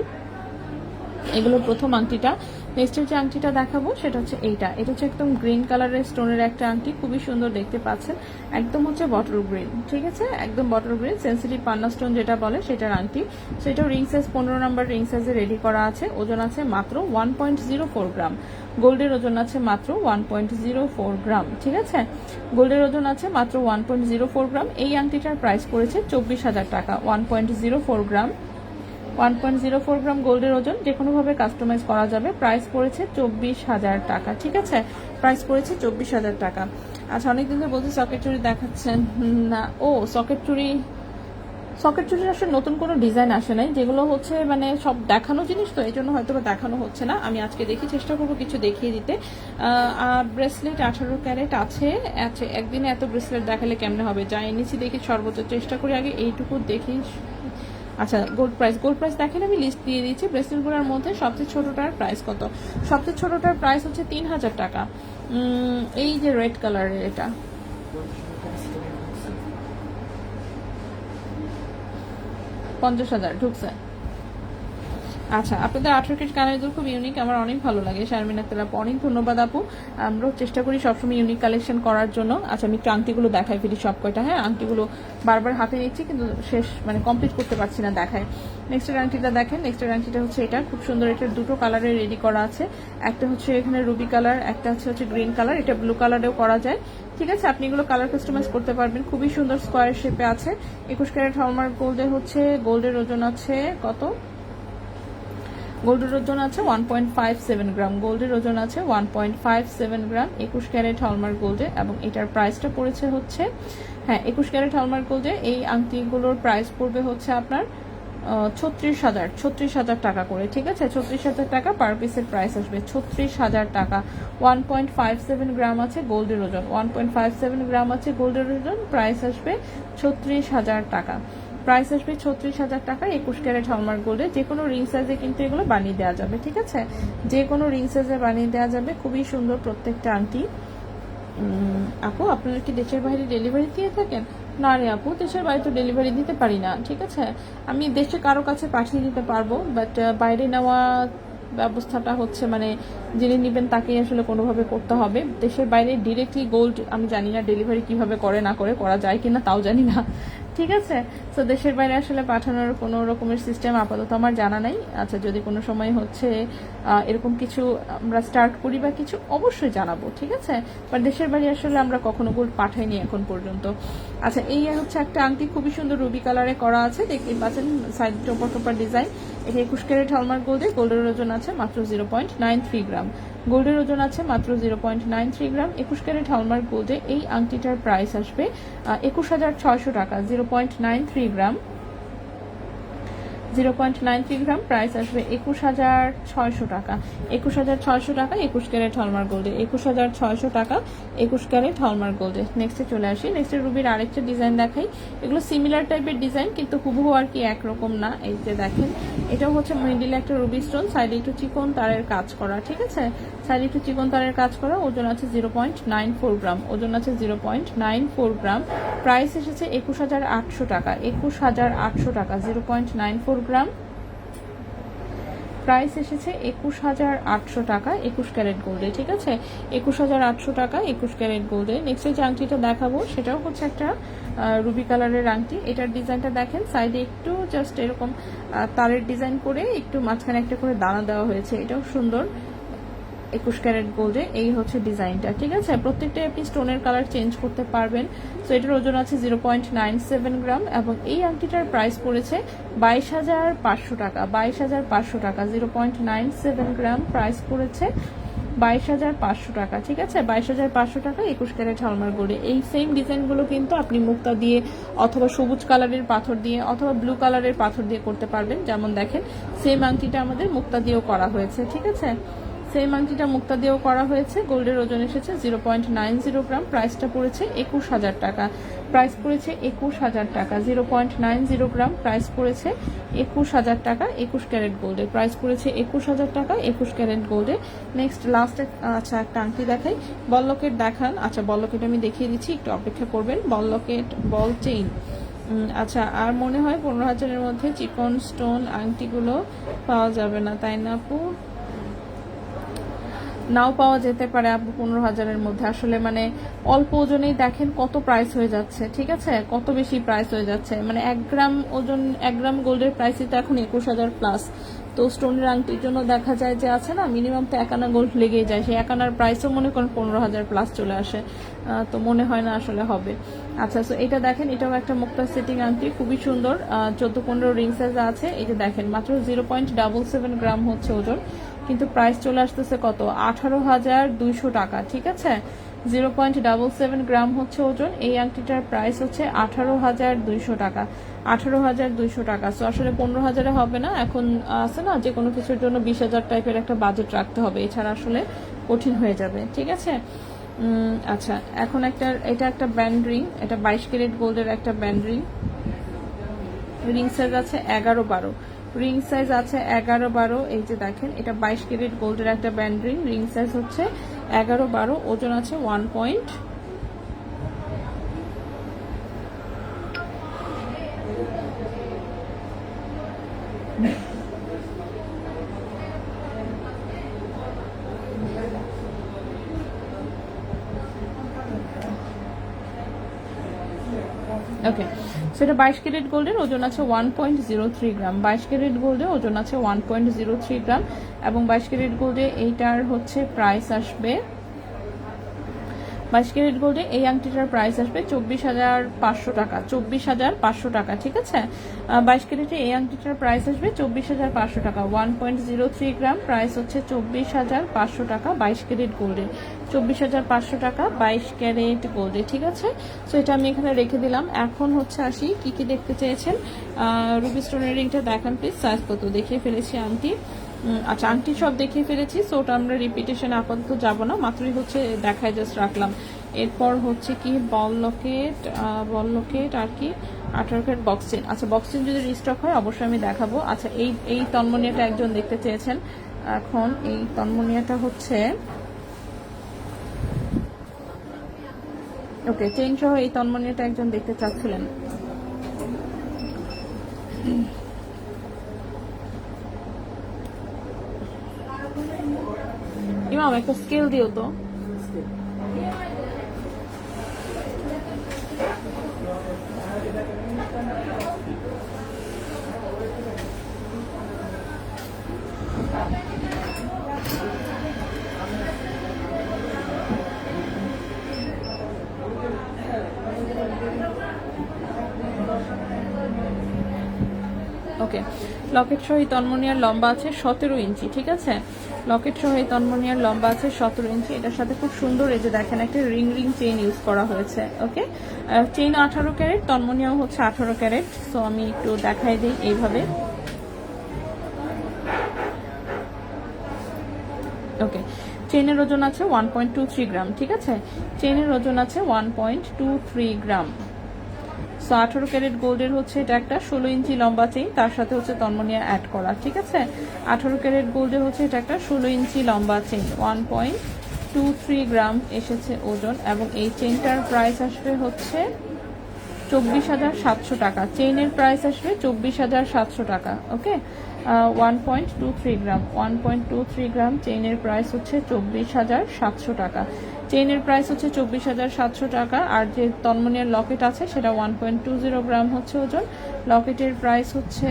এগুলো প্রথম আংটিটা। নেক্সটের যে আংটিটা দেখাবো সেটা হচ্ছে এইটা। এটা হচ্ছে একদম গ্রিন কালারের স্টোনের একটা আংটি, খুবই সুন্দর দেখতে পাচ্ছেন, একদম হচ্ছে বটল গ্রিন। ঠিক আছে, একদম বটল গ্রিন, সেন্সিটিভ পান্না স্টোন যেটা বলে সেটার আংটি। সেটাও রিং সাইজ 15 নম্বর রিং সাইজে রেডি করা আছে। ওজন আছে মাত্র 1.04 গ্রাম। গোল্ডের ওজন আছে মাত্র 1.04 গ্রাম। ঠিক আছে, গোল্ডের ওজন আছে মাত্র 1.04 গ্রাম। এই আংটিটার প্রাইস পড়েছে 24,000 টাকা। 1.04 গ্রাম, 1.04 গ্রাম গোল্ডের ওজন, যে কোনোভাবে কাস্টমাইজ করা যাবে। প্রাইস পড়েছে 24,000 টাকা। ঠিক আছে, প্রাইস পড়েছে 24,000 টাকা। আচ্ছা, অনেকদিন ধরে বলছি সকেট চুড়ি দেখাচ্ছেন না। ও সকেট চুড়ির আসলে নতুন কোনো ডিজাইন আসে নাই, যেগুলো হচ্ছে মানে সব দেখানো জিনিস, তো এই জন্য হয়তো বা দেখানো হচ্ছে না। আমি আজকে দেখি, চেষ্টা করবো কিছু দেখিয়ে দিতে। আর ব্রেসলেট 18 ক্যারেট আছে। একদিনে এত ব্রেসলেট দেখালে কেমনে হবে, যা এনেছি দেখি সর্বোচ্চ চেষ্টা করি আগে এইটুকু দেখি। আচ্ছা, গোল্ড প্রাইস দেখেন, আমি লিস্ট দিয়ে দিয়েছি। ব্রেসলেটগুলোর মধ্যে সবচেয়ে ছোটটার প্রাইস কত? সবচেয়ে ছোটটার প্রাইস হচ্ছে 3,000 টাকা। এই যে রেড কালারের, এটা 50,000 ঢুকছে। আচ্ছা, আপনাদের 18 ক্যারেট কানের দুল খুব ইউনিক, আমার অনেক ভালো লাগে। শারমিন আক্তার আপু, অনেক ধন্যবাদ আপু। আমরাও চেষ্টা করি সবসময় ইউনিক কালেকশন করার জন্য। আচ্ছা, আমি একটু আংটিগুলো দেখাই ফেলি সব কয়টা। হ্যাঁ, আংটিগুলো বারবার হাতে নিচ্ছি কিন্তু শেষ মানে কমপ্লিট করতে পারছি না দেখায়। নেক্সটের আংটিটা দেখেন, নেক্সটের আংটিটা হচ্ছে এটা, খুব সুন্দর। এটার দুটো কালারে রেডি করা আছে, একটা হচ্ছে এখানে রুবি কালার, একটা হচ্ছে গ্রিন কালার, এটা ব্লু কালারেও করা যায়। ঠিক আছে, আপনি এগুলো কালার কাস্টমাইজ করতে পারবেন। খুবই সুন্দর স্কোয়ার শেপে আছে। 21 ক্যারেট হলমার্ক গোল্ডে হচ্ছে, গোল্ডের ওজন আছে কত? গোল্ডের ওজন আছে 1.57 গ্রাম, গোল্ডের ওজন আছে 1.57 গ্রাম 21 ক্যারেট হলমার্ক গোল্ডে। এবং এটার প্রাইসটা পড়েছে হচ্ছে, হ্যাঁ 21 ক্যারেট হলমার্ক গোল্ডে এই আংটিগুলোর প্রাইস পড়বে হচ্ছে আপনার 36,000 টাকা করে। ঠিক আছে, 36,000 টাকা পার পিসের প্রাইস আসবে, 36,000 টাকা। 1.57 গ্রাম আছে গোল্ডের ওজন, 1.57 গ্রাম আছে গোল্ডের ওজন, প্রাইস আসবে 36,000 টাকা। প্রাইস আসবে 36,000 টাকা 21 ক্যারেট হলমার্ক গোল্ডে। যে কোনো রিং সাইজে কিন্তু এগুলো বানিয়ে দেওয়া যাবে। ঠিক আছে, যে কোনো রিং সাইজে বানিয়ে দেওয়া যাবে। খুবই সুন্দর প্রত্যেকটা আংটি। আপু, আপনারা কি দেশের বাইরে ডেলিভারি দিয়ে থাকেন? না রে আপু, দেশের বাইরে তো ডেলিভারি দিতে পারি না। ঠিক আছে, আমি দেশে কারো কাছে পাঠিয়ে দিতে পারবো, বাট বাইরে নেওয়া ব্যবস্থাটা হচ্ছে মানে যিনি নেবেন তাকেই আসলে কোনোভাবে করতে হবে। দেশের বাইরে ডিরেক্টলি গোল্ড আমি জানি না ডেলিভারি কিভাবে করে, না করে, করা যায় কিনা তাও জানি না। ঠিক আছে, তো দেশের বাইরে আসলে পাঠানোর কোনো রকমের সিস্টেম আপাতত আমার জানা নাই। আচ্ছা, যদি কোনো সময় হচ্ছে এরকম কিছু আমরা স্টার্ট করি বা কিছু, অবশ্যই জানাবো। ঠিক আছে, বাট দেশের বাইরে আসলে আমরা কখনো গোল্ড পাঠাইনি এখন পর্যন্ত। আচ্ছা, এই হচ্ছে একটা আংটি, খুবই সুন্দর রুবি কালারে করা আছে, দেখতেই পাচ্ছেন সাইড টোপার টোপার ডিজাইন। এটা 21 ক্যারেট হলমার্ক গোল্ডে, গোল্ডের ওজন আছে মাত্র 0.93 গ্রাম, গোল্ডের ওজন আছে মাত্র 0.93 গ্রাম 21 ক্যারেট হলমার্ক গোল্ডে। এই আংটিটার প্রাইস আসবে 21,600 টাকা। 0.93 গ্রাম, 0.93 গ্রাম, প্রাইস আসবে 21,600 টাকা। 21,600 টাকা 21 ক্যারেট হলমার্ক গোল্ডে, 21,600 টাকা 21 ক্যারেট হলমার্ক গোল্ডে। নেক্সটে চলে আসি, নেক্সটে রুবির আরেকটা ডিজাইন দেখাই। এগুলো সিমিলার টাইপের ডিজাইন কিন্তু হুবহু আর কি একরকম না। এই যে দেখেন, এটাও হচ্ছে মিডিলে একটা রুবি স্টোন, সাইডে একটু চিকন তারের কাজ করা। ঠিক আছে, সাইডে একটু চিকন তারের কাজ করা। ওজন আছে 0.94 গ্রাম, ওজন আছে 0.94 গ্রাম। প্রাইস এসেছে 21,800 টাকা, 21,800 টাকা। 0.94 গ্রাম, প্রাইস এসেছে 21,800 টাকা 21 ক্যারেট গোল্ডে। ঠিক আছে, 21,800 টাকা 21 ক্যারেট গোল্ডে। নেক্সট যে আংটিটা দেখাবো সেটাও হচ্ছে একটা রুবি কালারের আংটি। এটার ডিজাইনটা দেখেন, সাইডে একটু জাস্ট এরকম তারের ডিজাইন করে একটু মাঝখানে একটা করে দানা দেওয়া হয়েছে, এটাও সুন্দর। 21 ক্যারেট গোল্ডে এই হচ্ছে ডিজাইনটা। ঠিক আছে, প্রত্যেকটাই আপনি স্টোনের কালার চেঞ্জ করতে পারবেন। সো এটার ওজন আছে 0.97 গ্রাম এবং এই আংটিটার প্রাইস পড়েছে 22,500 টাকা, 22,500 টাকা। 0.97 গ্রাম, প্রাইস পড়েছে 22,500 টাকা। ঠিক আছে, 22,500 টাকা 21 ক্যারেট হলমার্ক গোল্ডে। এই সেম ডিজাইনগুলো কিন্তু আপনি মুক্তা দিয়ে অথবা সবুজ কালারের পাথর দিয়ে অথবা ব্লু কালারের পাথর দিয়ে করতে পারবেন। যেমন দেখেন, সেম আংটিটা আমাদের মুক্তা দিয়েও করা হয়েছে। ঠিক আছে, সেম আংটিটা মুক্তা দিয়েও করা হয়েছে। গোল্ডের ওজন এসেছে 0.90 গ্রাম, প্রাইসটা পড়েছে 21,000 টাকা, প্রাইস পড়েছে 21,000 টাকা। 0.90 গ্রাম, প্রাইস পড়েছে 21,000 টাকা 21 ক্যারেট গোল্ডে, প্রাইস পড়েছে 21,000 টাকা 21 ক্যারেট গোল্ডে। নেক্সট লাস্ট আচ্ছা একটা আংটি দেখাই, বল লকেট দেখান। আচ্ছা, বল লকেট আমি দেখিয়ে দিচ্ছি, একটু অপেক্ষা করবেন। বল লকেট, বল চেইন। আচ্ছা, আর মনে হয় 15,000-এর মধ্যে চিকন স্টোন আংটিগুলো পাওয়া যাবে না, তাই না আপু? নাও পাওয়া যেতে পারে আপু 15,000-এর মধ্যে। আসলে মানে অল্প ওজনেই দেখেন কত প্রাইস হয়ে যাচ্ছে। ঠিক আছে, কত বেশি প্রাইস হয়ে যাচ্ছে। মানে 1 গ্রাম ওজন, 1 গ্রাম গোল্ডের প্রাইসই তো এখন 21,000 প্লাস। তো স্টোনের আংটির জন্য দেখা যায় যে আছে না, মিনিমাম তো 1 আনা গোল্ড লেগেই যায়, সেই 1 আনার প্রাইসও মনে করেন 15,000 প্লাস চলে আসে। তো মনে হয় না আসলে হবে। আচ্ছা, সো এটা দেখেন, এটাও একটা মুক্তা সেটিং আংটি, খুবই সুন্দর। 14-15 রিং সাইজ আছে। এই যে দেখেন, মাত্র 0.77 গ্রাম হচ্ছে ওজন, কিন্তু প্রাইস চলে আসতেছে কত? 18,200 টাকা। ঠিক আছে, 0.77 গ্রাম হচ্ছে ওজন। এই আংটিটার প্রাইস হচ্ছে 18,200 টাকা, 18,200 টাকা। সো আসলে 15,000-এ হবে না। এখন আছে না, যে কোনো কিছুর জন্য 20,000 টাইপের একটা বাজেট রাখতে হবে, এছাড়া আসলে কঠিন হয়ে যাবে। ঠিক আছে, আচ্ছা, এখন এটা একটা ব্যান্ড রিং, এটা 22 ক্যারেট গোল্ডের একটা ব্যান্ড রিং। রিং সাইজ আছে 11-12, রিং সাইজ আছে 11-12। এই যে দেখেন, এটা 22 ক্যারেট গোল্ডের একটা ব্যান্ড রিং, রিং সাইজ হচ্ছে 11-12, ওজন আছে 1.5 ওকে, সেটা 22 ক্যারেট গোল্ডের, ওজন আছে 1.03 গ্রাম। 22 ক্যারেট গোল্ডে ওজন আছে 1.03 গ্রাম এবং 22 ক্যারেট গোল্ডে এইটার হচ্ছে প্রাইস আসবে, 22 ক্যারেট গোল্ডে এই আংটিটার প্রাইস আসবে 24,500 টাকা। 24,500 টাকা, ঠিক আছে। 22 ক্যারেটে এই আংটিটার প্রাইস আসবে 24,500 টাকা। 1.03 গ্রাম, প্রাইস হচ্ছে 24,500 টাকা 22 ক্যারেট গোল্ডে। 24,500 টাকা 22 ক্যারেট গোল্ডে, ঠিক আছে। সো এটা আমি এখানে রেখে দিলাম। এখন হচ্ছে আসি কি কি দেখতে চেয়েছেন। রুবি স্টোনের রিংটা দেখান প্লিজ, সাইজ কত দেখিয়ে ফেলেছি আংটি। আচ্ছা, আংটি সব দেখিয়ে ফেলেছি, সো ওটা আমরা রিপিটেশন আপাতত যাব না, মাত্রই হচ্ছে দেখায় জাস্ট রাখলাম। এরপর হচ্ছে কি বল লকেট আর কি 18 ক্যারেট বক্স চেন। আচ্ছা, বক্স চেন যদি রিস্টক হয় অবশ্যই আমি দেখাবো। আচ্ছা, এই তন্মনিয়াটা একজন দেখতে চেয়েছেন। এখন এই তন্মনিয়াটা হচ্ছে ওকে, চেন সহ এই তন্মনিয়াটা একজন দেখতে চাচ্ছিলেন। ইমাম একটা স্কেল দিও তো। ওকে, লকেট সহ এই তন্মনিয়ার লম্বা আছে 17 ইঞ্চি, ঠিক আছে। লকেট সহ এই তন্মনিয়ার লম্বা আছে 17 ইঞ্চি। এটার সাথে খুব সুন্দর এই যে দেখেন একটা রিং চেইন ইউজ করা হয়েছে। ওকে, চেইন 18 ক্যারেট, তন্মনিয়াও হচ্ছে 18 ক্যারেট। সো আমি একটু দেখাই দিই এইভাবে। ওকে, চেইনের ওজন আছে 1.23 গ্রাম, ঠিক আছে। চেইনের ওজন আছে 1.23 গ্রাম। সো 18 ক্যারেট গোল্ডের হচ্ছে এটা একটা 16 ইঞ্চি লম্বা চেইন, তার সাথে হচ্ছে তন্মনিয়া অ্যাড করা, ঠিক আছে। 18 ক্যারেট গোল্ডের হচ্ছে এটা একটা 16 ইঞ্চি লম্বা চেইন, 1.23 গ্রাম এসেছে ওজন এবং এই চেইনটার প্রাইস আসবে হচ্ছে 24,700 টাকা। চেইনের প্রাইস আসবে 24,700 টাকা। ওকে, 1.23 গ্রাম, 1.23 গ্রাম চেইনের প্রাইস হচ্ছে 24,700 টাকা। চেইনের প্রাইস হচ্ছে 24,700 টাকা। আর যে তন্মনিয়ার লকেট আছে সেটা 1.20 গ্রাম হচ্ছে ওজন। লকেটের প্রাইস হচ্ছে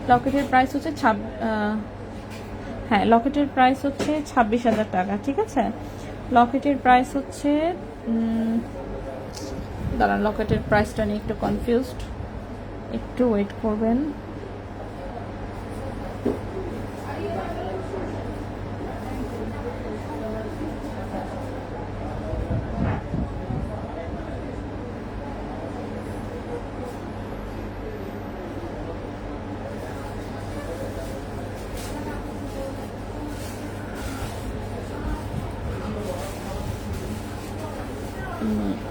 26,000 টাকা, ঠিক আছে। লকেটের প্রাইস হচ্ছে দাঁড়ান, লকেটের প্রাইসটা নিয়ে একটু কনফিউজড, একটু ওয়েট করবেন।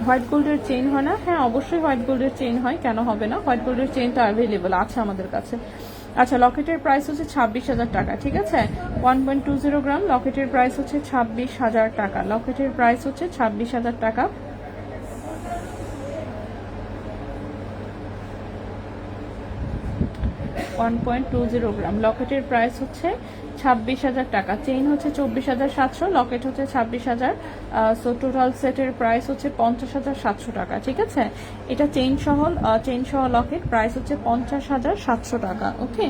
হোয়াইট গোল্ডের চেইন হয় না? হ্যাঁ, অবশ্যই হোয়াইট গোল্ডের চেইন হয়, কেন হবে না। হোয়াইট গোল্ডের চেইনটা অ্যাভেলেবল আছে আমাদের কাছে। আচ্ছা, লকেটের প্রাইস হচ্ছে 26,000 টাকা, ঠিক আছে। 1.20 গ্রাম, লকেটের প্রাইস হচ্ছে 26,000 টাকা। লকেটের প্রাইস হচ্ছে 26,000 টাকা। গ্রাম, লকেটের প্রাইস হচ্ছে 26,000 টাকা। চেইন হচ্ছে 24,700, লকেট হচ্ছে 26,000। সো টোটাল সেটের প্রাইস হচ্ছে 50,700 টাকা, ঠিক আছে। এটা চেইন সহ লকেট প্রাইস হচ্ছে 50,700 টাকা। ওকে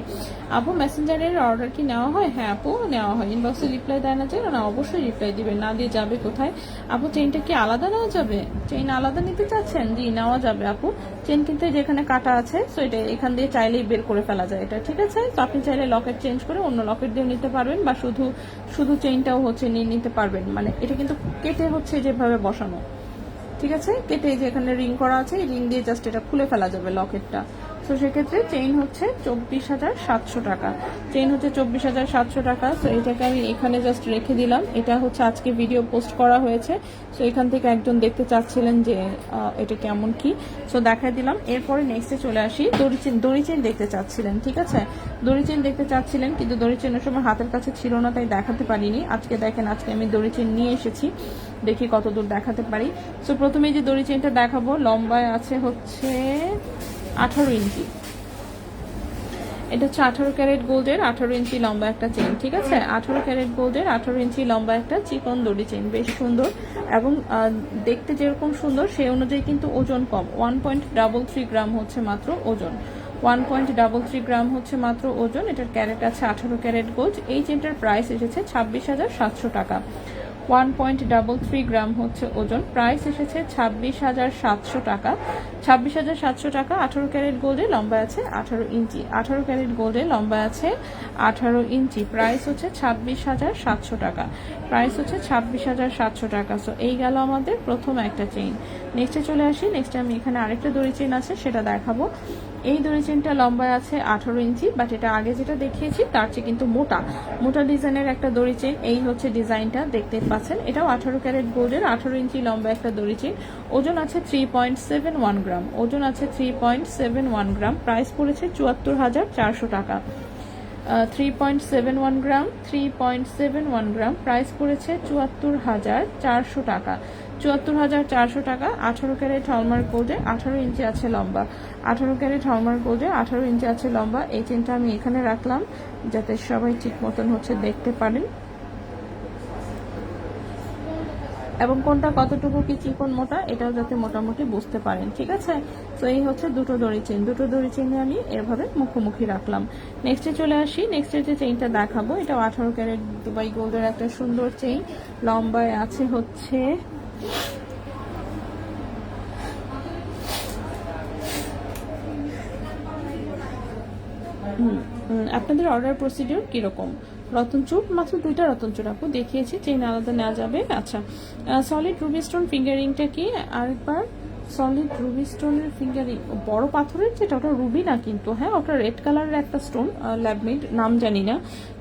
আপু, মেসেঞ্জারের অর্ডার কি নেওয়া হয়? হ্যাঁ আপু, নেওয়া হয়। ইনবক্সে রিপ্লাই দেয় না যে? না, অবশ্যই রিপ্লাই দিবেন, না দিয়ে যাবে কোথায়? আপু, চেইনটা কি আলাদা নেওয়া যাবে? চেইন আলাদা নিতে চাচ্ছেন? জি, নেওয়া যাবে আপু। চেইন কিন্তু যেখানে কাটা আছে, সো এটা এখান দিয়ে চাইলেই বের করে ফেলা যায় এটা, ঠিক আছে। তো আপনি চাইলে লকেট চেঞ্জ করে অন্য লকেট দিয়ে নিতে পারবেন বা শুধু চেইনটাও হচ্ছে নিয়ে নিতে পারবেন। মানে এটা কিন্তু কেটে হচ্ছে যেভাবে বসানো, ঠিক আছে। কেটে যে এখানে রিং করা আছে, এই রিং দিয়ে জাস্ট এটা খুলে ফেলা যাবে লকেটটা। তো সেক্ষেত্রে চেইন হচ্ছে 24,700 টাকা। চেইন হচ্ছে 24,700 টাকা। তো এটাকে আমি এখানে জাস্ট রেখে দিলাম। এটা হচ্ছে আজকে ভিডিও পোস্ট করা হয়েছে, সো এখান থেকে একজন দেখতে চাচ্ছিলেন যে এটা কেমন কি, সো দেখাই দিলাম। এরপরে নেক্সটে চলে আসি, দড়ি চেইন দেখতে চাচ্ছিলেন, ঠিক আছে। দড়ি চেইন দেখতে চাচ্ছিলেন, কিন্তু দড়ি চেইনের সময় হাতের কাছে ছিল না, তাই দেখাতে পারিনি। আজকে দেখেন, আজকে আমি দড়ি চেইন নিয়ে এসেছি, দেখি কতদূর দেখাতে পারি। সো প্রথমে যে দড়ি চেইনটা দেখাবো, লম্বায় আছে হচ্ছে 18 ইঞ্চি। এটা হচ্ছে 18 ক্যারেট গোল্ডের 18 ইঞ্চি লম্বা একটা চেইন, ঠিক আছে? 18 ক্যারেট গোল্ডের 18 ইঞ্চি লম্বা একটা চিকন দড়ি চেইন, বেশ সুন্দর এবং দেখতে যেরকম সুন্দর সেই অনুযায়ী কিন্তু ওজন কম। 1.33 গ্রাম হচ্ছে মাত্র ওজন, 1.33 গ্রাম হচ্ছে মাত্র ওজন। এটার ক্যারেট আছে 18 ক্যারেট গোল্ড। এই চেনটার প্রাইস এসেছে 26,700 টাকা। 1.33 গ্রাম হচ্ছে ওজন, প্রাইস এসেছে 26,700 টাকা। 26,700 টাকা। 18 ক্যারেট গোল্ডে লম্বা আছে 18 ইঞ্চি, 18 ক্যারেট গোল্ডে লম্বা আছে 18 ইঞ্চি, প্রাইস হচ্ছে 26,700 টাকা। প্রাইস হচ্ছে 26,700 টাকা। সো এই গেল আমাদের প্রথম একটা চেইন। নেক্সটে চলে আসি। নেক্সটে আমি এখানে আরেকটা দড়ি চেইন আছে সেটা দেখাবো। এই দড়ি চেইনটা লম্বায় আছে 18 ইঞ্চি, বাট এটা আগে যেটা দেখিয়েছি তার চেয়ে কিন্তু মোটা মোটা ডিজাইনের একটা দড়ি চেইন। এই হচ্ছে ডিজাইনটা, দেখতে পাচ্ছেন। এটাও 18 ক্যারেট গোল্ডের 18 ইঞ্চি লম্বা একটা দড়ি চেইন। ওজন আছে 3.71 গ্রাম, ওজন আছে 3.71 গ্রাম। প্রাইস পড়েছে 74,400 টাকা। 3.71 গ্রাম, 3.71 গ্রাম, প্রাইস পড়েছে 74,400 টাকা। 74,400 টাকা। 18 ক্যারেট হলমার্ক গোল্ডে 18 ইঞ্চি আছে লম্বা, 18 ক্যারেট হলমার্ক গোল্ডে 18 ইঞ্চি আছে লম্বা। এই চেনটা আমি এখানে রাখলাম যাতে সবাই ঠিক মতন হচ্ছে দেখতে পারেন এবং কোনটা কতটুকু কি চিকন মোটা এটাও যাতে মোটামুটি বুঝতে পারেন, ঠিক আছে? তো এই হচ্ছে দুটো দড়ি চেন, দুটো দড়ি চেনে আমি এভাবে মুখোমুখি রাখলাম। নেক্সটে চলে আসি। নেক্সটের যে চেইনটা দেখাবো এটাও 18 ক্যারেট দুবাই গোল্ডের একটা সুন্দর চেইন। লম্বায় আছে হচ্ছে আপনাদের অর্ডার প্রসিডিউর কিরকম? রতনচুর মাত্র 2টা রতনচুর আপু দেখিয়েছি, চেইন আলাদা নেওয়া যাবে। আচ্ছা, সলিড রুবি স্টোন ফিঙ্গারিংটা কি আরেকবার? সলিড রুবি স্টোনের ফিঙ্গারিং বড় পাথরের যেটা, ওটা রুবি না কিন্তু, হ্যাঁ ওটা রেড কালারের একটা স্টোন, ল্যাবমেড, নাম জানি না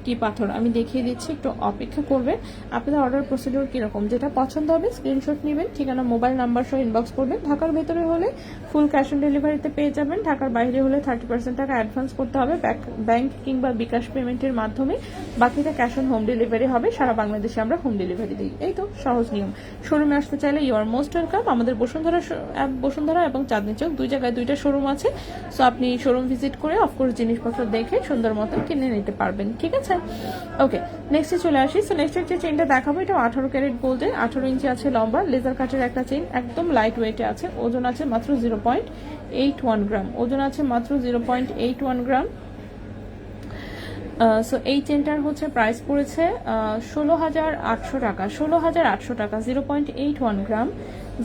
কি পাথর, আমি দেখিয়ে দিচ্ছি, একটু অপেক্ষা করবেন। আপনাদের অর্ডার প্রসিডিউর কিরকম, যেটা পছন্দ হবে স্ক্রিনশট নেবেন, ঠিকানা মোবাইল নাম্বার সহ ইনবক্স করবেন। ঢাকার ভেতরে হলে ফুল ক্যাশ অন ডেলিভারিতে পেয়ে যাবেন, ঢাকার বাইরে হলে 30% টাকা অ্যাডভান্স করতে হবে ব্যাংক কিংবা বিকাশ পেমেন্টের মাধ্যমে, বাকিটা ক্যাশ অন হোম ডেলিভারি হবে। সারা বাংলাদেশে আমরা হোম ডেলিভারি দিই, এই তো সহজ নিয়ম। শোরুমে আসতে চাইলে ইউ আর মোস্ট ওয়েলকাম। আমাদের বসুন্ধরা এবং চাঁদনী চৌক দুই জায়গায় দুইটা শোরুম আছে। সো আপনি শোরুম ভিজিট করে অফকোর্স জিনিসপত্র দেখে সুন্দর মতো কিনে নিতে পারবেন, ঠিক আছে? ওকে, নেক্সটে চলে আসি। সো নেক্সটের যে চেইনটা দেখাবো এটা 18 ক্যারেট গোল্ডে 18 ইঞ্চি আছে লম্বা, লেজার কাটের একটা চেইন, একদম লাইট ওয়েটে আছে। ওজন আছে মাত্র 0.81 গ্রাম, ওজন আছে মাত্র 0.81 গ্রাম। সো এই চেনটার হচ্ছে প্রাইস পড়েছে 16,800 টাকা, 16,800 টাকা। 0.81 গ্রাম,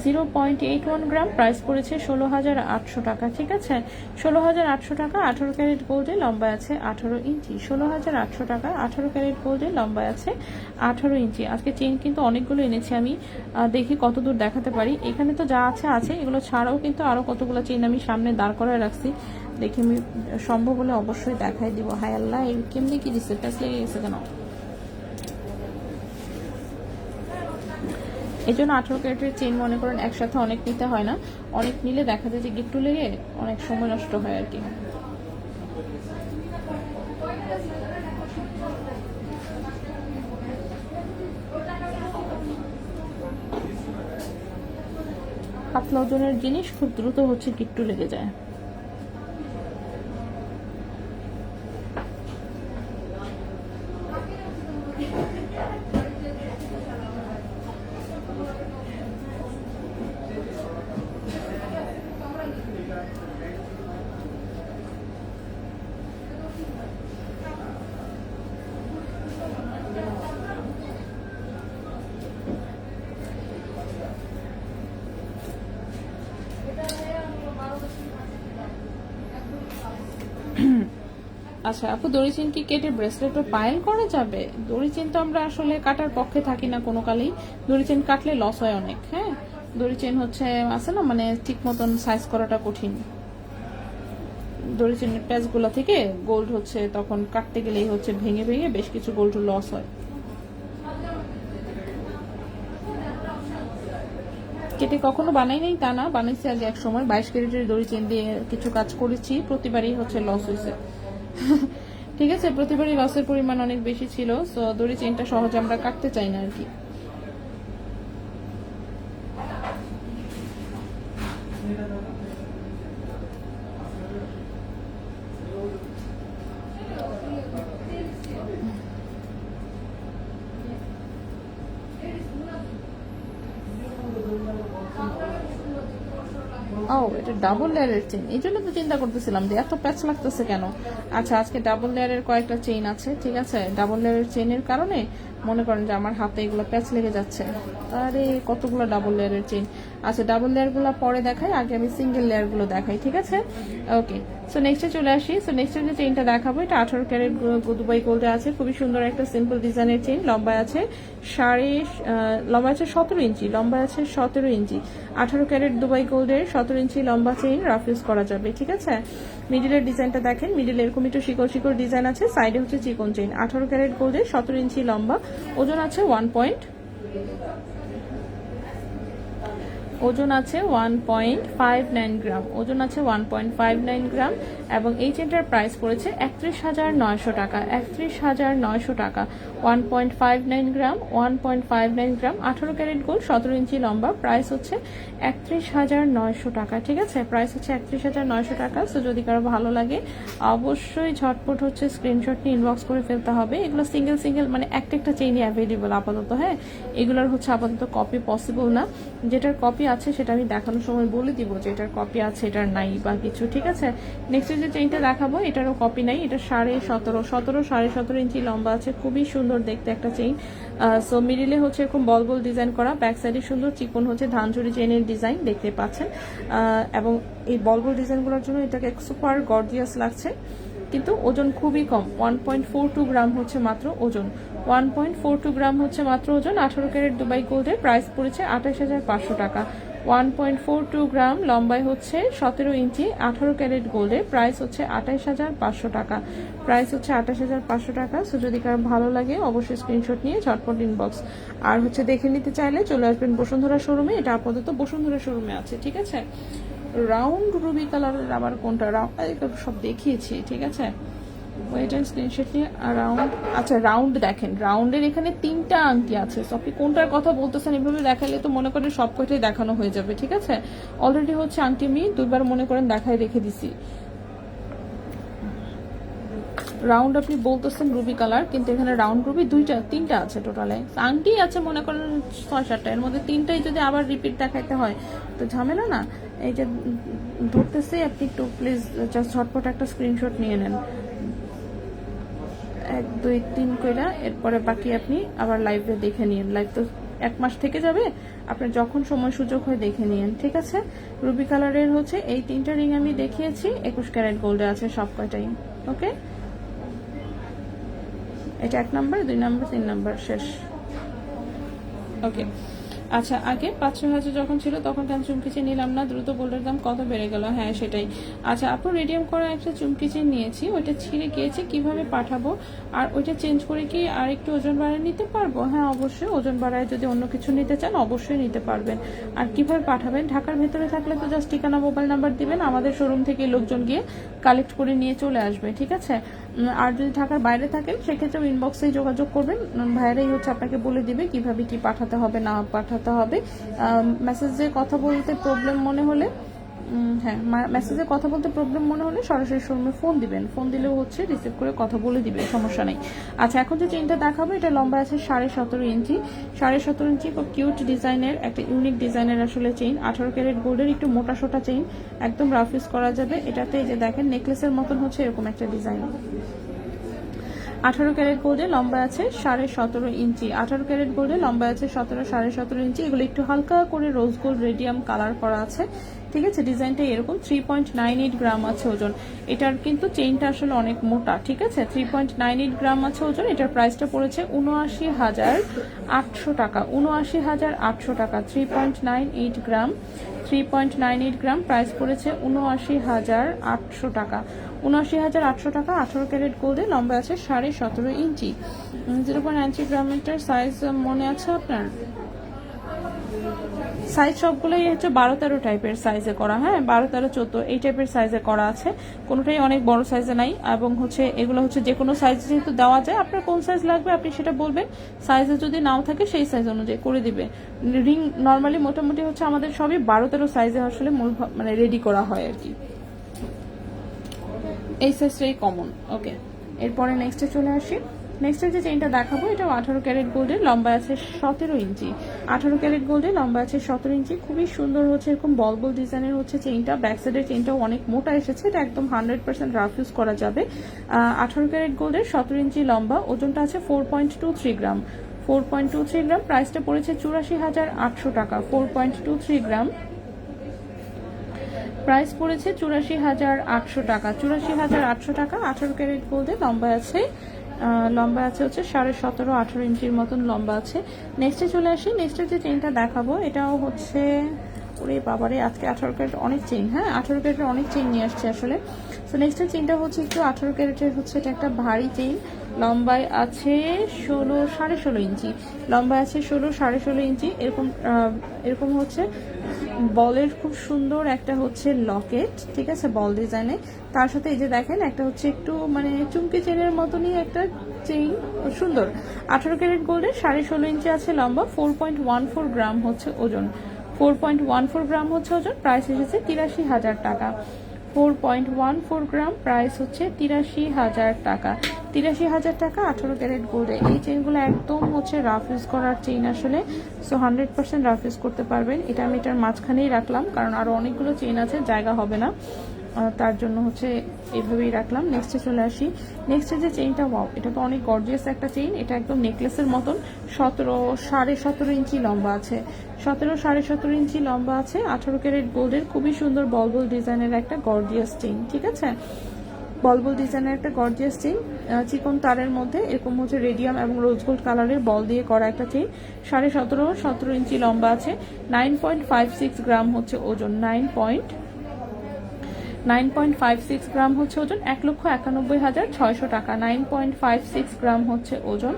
0.81 গ্রাম, প্রাইস পড়েছে 16,800 টাকা, ঠিক আছে? 16,800 টাকা। 18 ক্যারেট গোল্ডে লম্বা আছে 18 ইঞ্চি, 16,800 টাকা। 18 ক্যারেট গোল্ডে লম্বা আছে 18 ইঞ্চি। আজকে চেন কিন্তু অনেকগুলো এনেছি আমি, দেখি কতদূর দেখাতে পারি। এখানে তো যা আছে এগুলো ছাড়াও কিন্তু আরো কতগুলো চেন আমি সামনে দাঁড় করায় রাখছি, দেখি আমি সম্ভব হলে অবশ্যই দেখাই দিব। হায় আল্লাহ, কেমনি কি দিচ্ছে, প্যাস লেগে গেছে কেন? এই জন্য 18 ক্যারেটের চেন মনে করেন একসাথে অনেক নিতে হয় না, অনেক নিলে দেখা যায় যে গিট্টু লেগে অনেক সময় নষ্ট হয় আর কি। পাতলা ওজনের জিনিস খুব দ্রুত হচ্ছে গিট্টু লেগে যায়। আচ্ছা আপু, দড়ি চেন কি কেটে ব্রেসলেট ও পায়েল করা যাবে? দড়ি চেন তো আমরা আসলে কাটার পক্ষে থাকি না কোনো কালেই, দড়ি চেন কাটলে লস হয় অনেক। হ্যাঁ, দড়ি চেন হচ্ছে আছে না, মানে ঠিক মতন সাইজ করাটা কঠিন। দড়ি চেনের প্যাচগুলো থেকে গোল্ড হচ্ছে তখন কাটতে গেলেই হচ্ছে ভেঙে ভেঙে বেশ কিছু গোল্ড লস হয়। কেটে কখনো বানাই নাই তা না, বানাইছি আগে এক সময় 22 ক্যারেটের দড়ি চেন দিয়ে কিছু কাজ করেছি, প্রতিবারই হচ্ছে লস হয়েছে। ঠিক আছে, প্রতিবারই লসের পরিমাণ অনেক বেশি ছিল। সো দড়ি চেনটা সহজে আমরা কাটতে চাই না আর কি। ও এটা ডাবল লেয়ারের চেইন, এই জন্য তো চিন্তা করতেছিলাম যে এত প্যাচ লাগতেছে কেন। আচ্ছা আজকে ডাবল লেয়ারের কয়েকটা চেইন আছে, ঠিক আছে। ডাবল লেয়ারের চেইনের কারণে মনে করেন যে আমার হাতে এগুলো প্যাচ লেগে যাচ্ছে। আরে কতগুলো ডাবল লেয়ারের চেইন। আচ্ছা ডাবল লেয়ারগুলো পরে দেখাই, আগে আমি সিঙ্গেল লেয়ারগুলো দেখাই, ঠিক আছে। ওকে, সো নেক্সটে চলে আসি। সো নেক্সটের যে চেইনটা দেখাবো এটা 18 ক্যারেট দুবাই গোল্ডে আছে, খুবই সুন্দর একটা সিম্পল ডিজাইনের চেইন। লম্বা আছে 17 ইঞ্চি, লম্বা আছে 17 ইঞ্চি। 18 ক্যারেট দুবাই গোল্ডের 17 ইঞ্চি লম্বা চেইন রাফ ইউজ করা যাবে, ঠিক আছে। মিডিলের ডিজাইনটা দেখেন, মিডিলে এরকম একটু শিকড় শিকড় ডিজাইন আছে, সাইডে হচ্ছে চিকন চেইন। 18 ক্যারেট গোল্ডের 17 ইঞ্চি লম্বা, ওজন আছে 1.59 গ্রাম, ওজন আছে 1.59 গ্রাম। এবং এই চেনটার প্রাইস পড়েছে 31,900 টাকা, 31,900 টাকা। 1.59 গ্রাম, 1.59 গ্রাম, 18 ক্যারেট গোল্ড, 17 ইঞ্চি লম্বা, প্রাইস হচ্ছে 31,900 টাকা, ঠিক আছে। প্রাইস হচ্ছে 31,900 টাকা। সো যদি কারো ভালো লাগে অবশ্যই ঝটপট হচ্ছে স্ক্রিনশট নিয়ে ইনবক্স করে ফেলতে হবে। এগুলো সিঙ্গেল সিঙ্গেল মানে একটা চেইনই অ্যাভেলেবল আপাতত, হ্যাঁ। এগুলোর হচ্ছে আপাতত কপি পসিবল না, যেটার কপি আছে সেটা আমি দেখানোর সময় বলে দিব যে এটার কপি আছে, এটার নাই বা কিছু, ঠিক আছে। নেক্সট যে চেইনটা দেখাবো এটারও কপি নাই, এটা 17.5 ইঞ্চি লম্বা আছে, খুবই সুন্দর দেখতে একটা চেইন। সো মিডিলে হচ্ছে এরকম বল বল ডিজাইন করা, ব্যাক সাইডে সুন্দর চিকন হচ্ছে ধানচুরি চেইনের ডিজাইন দেখতে পাচ্ছেন। এবং এই বল বল ডিজাইনগুলোর জন্য এটাকে সুপার গর্জিয়াস লাগছে, কিন্তু ওজন খুবই কম। 1.42 গ্রাম হচ্ছে মাত্র ওজন, 1.42 গ্রাম হচ্ছে মাত্র ওজন। 18 ক্যারেট দুবাই গোল্ডের প্রাইস পড়েছে 28,500 টাকা। 1.42 গ্রাম, লম্বায় হচ্ছে 17 ইঞ্চি, 18 ক্যারেট গোল্ডের প্রাইস হচ্ছে 28,500 টাকা, প্রাইস হচ্ছে 28,500 টাকা। সো যদি কারো ভালো লাগে অবশ্যই স্ক্রিনশট নিয়ে ঝটপট ইনবক্স। আর হচ্ছে দেখে নিতে চাইলে চলে আসবেন বসুন্ধরা শোরুমে, এটা আপাতত বসুন্ধরা শোরুমে আছে, ঠিক আছে। রাউন্ড রুবি কালারের আবার কোনটা, সব দেখিয়েছি, ঠিক আছে। ওয়েট এন্ড স্ক্রিনশট নিয়ে রাউন্ড। আচ্ছা রাউন্ড দেখেন, রাউন্ডের এখানে 3টা আংটি আছে। সো আপনি কোনটার কথা বলতেছেন, এভাবে দেখালে তো মনে করেন সব কয়টাই দেখানো হয়ে যাবে, ঠিক আছে। অলরেডি হচ্ছে আংটি আমি 2বার মনে করেন দেখাই রেখে দিছি। রাউন্ড আপনি বলতেছেন রুবি কালার, কিন্তু এখানে রাউন্ড রুবি 3টা আছে টোটালে। আংটি আছে মনে করেন 6-7টা, এর মধ্যে 3টাই যদি আবার রিপিট দেখাইতে হয় তো ঝামেলা না। এই যে ধরতেছি, আপনি একটু প্লিজ জাস্ট ঝটপট একটা স্ক্রিনশট নিয়ে নেন, 1 2 3 কইরা, এরপরে বাকি আপনি আবার লাইভে দেখে নিন। লাইভ তো 1 মাস থেকে যাবে, আপনার যখন সময় সুযোগ হয় দেখে নিন, ঠিক আছে। রুবি কালারের হচ্ছে এই 3টা রিং আমি দেখিয়েছি, 21 ক্যারেট গোল্ডে আছে সব কয়টাই, ওকে। এটা 1 নাম্বার, 2 নাম্বার, 3 নাম্বার শেষ, ওকে। আচ্ছা আগে 500 যখন ছিল তখন কেন চুমকি চেন নিলাম না, দ্রুত গোল্ডের দাম কত বেড়ে গেল? হ্যাঁ সেটাই। আচ্ছা আপু রেডিয়াম করা একটা চুমকি চেন নিয়েছি, ওইটা ছিঁড়ে গিয়েছে, কিভাবে পাঠাবো? আর ওইটা চেঞ্জ করে কি আর একটু ওজন বাড়ায় নিতে পারবো? হ্যাঁ অবশ্যই, ওজন বাড়ায় যদি অন্য কিছু নিতে চান অবশ্যই নিতে পারবেন। আর কিভাবে পাঠাবেন? ঢাকার ভেতরে থাকলে তো জাস্ট ঠিকানা মোবাইল নাম্বার দিবেন, আমাদের শোরুম থেকে লোকজন গিয়ে কালেক্ট করে নিয়ে চলে আসবে, ঠিক আছে। আর যদি ঢাকার বাইরে থাকেন সেক্ষেত্রেও ইনবক্সেই যোগাযোগ করবেন, ভাইয়ারাই হচ্ছে আপনাকে বলে দিবে কিভাবে কি পাঠাতে হবে না পাঠাতে হবে। মেসেজে কথা বলতে প্রবলেম মনে হলে, হ্যাঁ মেসেজে কথা বলতে প্রবলেম মনে হলে সরাসরি শোরুমে ফোন দিবেন, ফোন দিলেও হচ্ছে রিসিভ করে কথা বলে দিবে, সমস্যা নেই। আচ্ছা এখন যে চেইনটা দেখাবো এটা লম্বা আছে 17.5 ইঞ্চি, 17.5 ইঞ্চি, খুব কিউট ডিজাইনের একটা ইউনিক ডিজাইনের আসলে চেইন। 18 ক্যারেট গোল্ডের একটু মোটা সোটা চেইন, একদম রাফ ইউজ করা যাবে। এটাতে এই যে দেখেন নেকলেসের মতন হচ্ছে এরকম একটা ডিজাইন। 18 ক্যারেট গোল্ডে লম্বা আছে 17.5 ইঞ্চি, 18 ক্যারেট গোল্ডে লম্বা আছে 17.5 ইঞ্চি। এগুলো একটু হালকা করে রোজ গোল্ড রেডিয়াম কালার করা আছে, ঠিক আছে। ডিজাইনটা এরকম 3.98 গ্রাম আছে ওজন। এটার কিন্তু চেইনটা আসলে অনেক মোটা, ঠিক আছে। 3.98 গ্রাম আছে ওজন। এটার প্রাইসটা পড়েছে 79,800 টাকা, 79,800 টাকা। 3.98 গ্রাম, 3.98 গ্রাম, প্রাইস পড়েছে 79,800 টাকা, 79,800 টাকা। 18 ক্যারেট গোল্ডে লম্বা আছে 17.5 ইঞ্চি, 0.93 গ্রামের সাইজ মনে আছে আপনার? সাইজ সবগুলোই হচ্ছে 12-13 টাইপের সাইজে করা, হ্যাঁ 12-13-14 এই টাইপের সাইজে করা আছে, কোনোটাই অনেক বড় সাইজে নাই। এবং হচ্ছে এগুলো হচ্ছে যে কোনো সাইজ যেহেতু দেওয়া যায়, আপনার কোন সাইজ লাগবে আপনি সেটা বলবেন, সাইজে যদি নাও থাকে সেই সাইজ অনুযায়ী করে দিবে। রিং নর্মালি মোটামুটি হচ্ছে আমাদের সবই 12-13 সাইজে আসলে মানে রেডি করা হয় আর কি, এই সাইজটাই কমন, ওকে। এরপরে নেক্সটে চলে আসি। নেক্সটের যে চেইনটা দেখাবো এটাও 18 ক্যারেট গোল্ডের, লম্বা আছে 17 ইঞ্চি। 18 ক্যারেট গোল্ডের, লম্বা আছে 17 ইঞ্চি। খুবই সুন্দর হচ্ছে, এরকম বল বল ডিজাইনের হচ্ছে চেইনটা। ব্যাক সাইডের চেইনটাও অনেক মোটা এসেছে, এটা একদম 100% রাফ ইউজ করা যাবে। 18 ক্যারেট গোল্ডের, 17 ইঞ্চি লম্বা, ওজনটা আছে 4.23 গ্রাম। 4.23 গ্রাম, প্রাইসটা পড়েছে 84,800 টাকা। 4.23 গ্রাম, প্রাইস পড়েছে 84,800 টাকা। 84,800 টাকা। 18 ক্যারেট গোল্ডে, লম্বা আছে হচ্ছে 17.5 18 ইঞ্চির মতন লম্বা আছে। নেক্সটে চলে আসি। নেক্সটের যে চেইনটা দেখাবো এটাও হচ্ছে, ওরে বাবারে, আজকে 18 ক্যারেট অনেক চেইন। হ্যাঁ, 18 ক্যারেটের অনেক চেইন নিয়ে আসছে আসলে। সো নেক্সটের চেইনটা হচ্ছে একটু 18 ক্যারেটের হচ্ছে, এটা একটা ভারী চেইন। লম্বায় আছে 16.5 ইঞ্চি। লম্বায় আছে 16.5 ইঞ্চি। এরকম হচ্ছে বলের খুব সুন্দর একটা হচ্ছে লকেট, ঠিক আছে, বল ডিজাইনে। তার সাথে এই যে দেখেন একটা হচ্ছে একটু মানে চুমকি চেনের মতনই একটা চেইন, সুন্দর। 18 ক্যারেট গোল্ডের, 16.5 ইঞ্চি আছে লম্বা, 4.14 গ্রাম হচ্ছে ওজন। 4.14 গ্রাম হচ্ছে ওজন। প্রাইস এসেছে 83,000 টাকা। 4.14 গ্রাম, প্রাইস হচ্ছে 83,000 টাকা। 83,000 টাকা 18 ক্যারেট গোল্ডে। এই চেইনগুলো একদম হচ্ছে রাফ ইউজ করার চেইন আসলে। সো 100% রাফ ইউজ করতে পারবেন। এটা আমি এটার মাঝখানেই রাখলাম, কারণ আরো অনেকগুলো চেইন আছে, জায়গা হবে না, তার জন্য হচ্ছে এইভাবেই রাখলাম। নেক্সটে চলে আসি। নেক্সটে যে চেইনটা, ওয়াও, এটা তো অনেক গর্জিয়াস একটা চেইন। এটা একদম নেকলেসের মতন। 17.5 ইঞ্চি লম্বা আছে। 17.5 ইঞ্চি লম্বা আছে। 18 ক্যারেট গোল্ডের, খুবই সুন্দর বলবল ডিজাইনের একটা গর্জিয়াস চেইন, ঠিক আছে, বলবল ডিজাইনের একটা গর্জিয়াস চেইন। চিকন তারের মধ্যে এরকম হচ্ছে রেডিয়াম এবং রোজ গোল্ড কালারের বল দিয়ে করা একটা চেইন। 17.5 ইঞ্চি লম্বা আছে। 9.56 গ্রাম হচ্ছে ওজন। 9.56 গ্রাম হচ্ছে ওজন। 1,91,600 টাকা। 9.56 গ্রাম হচ্ছে ওজন।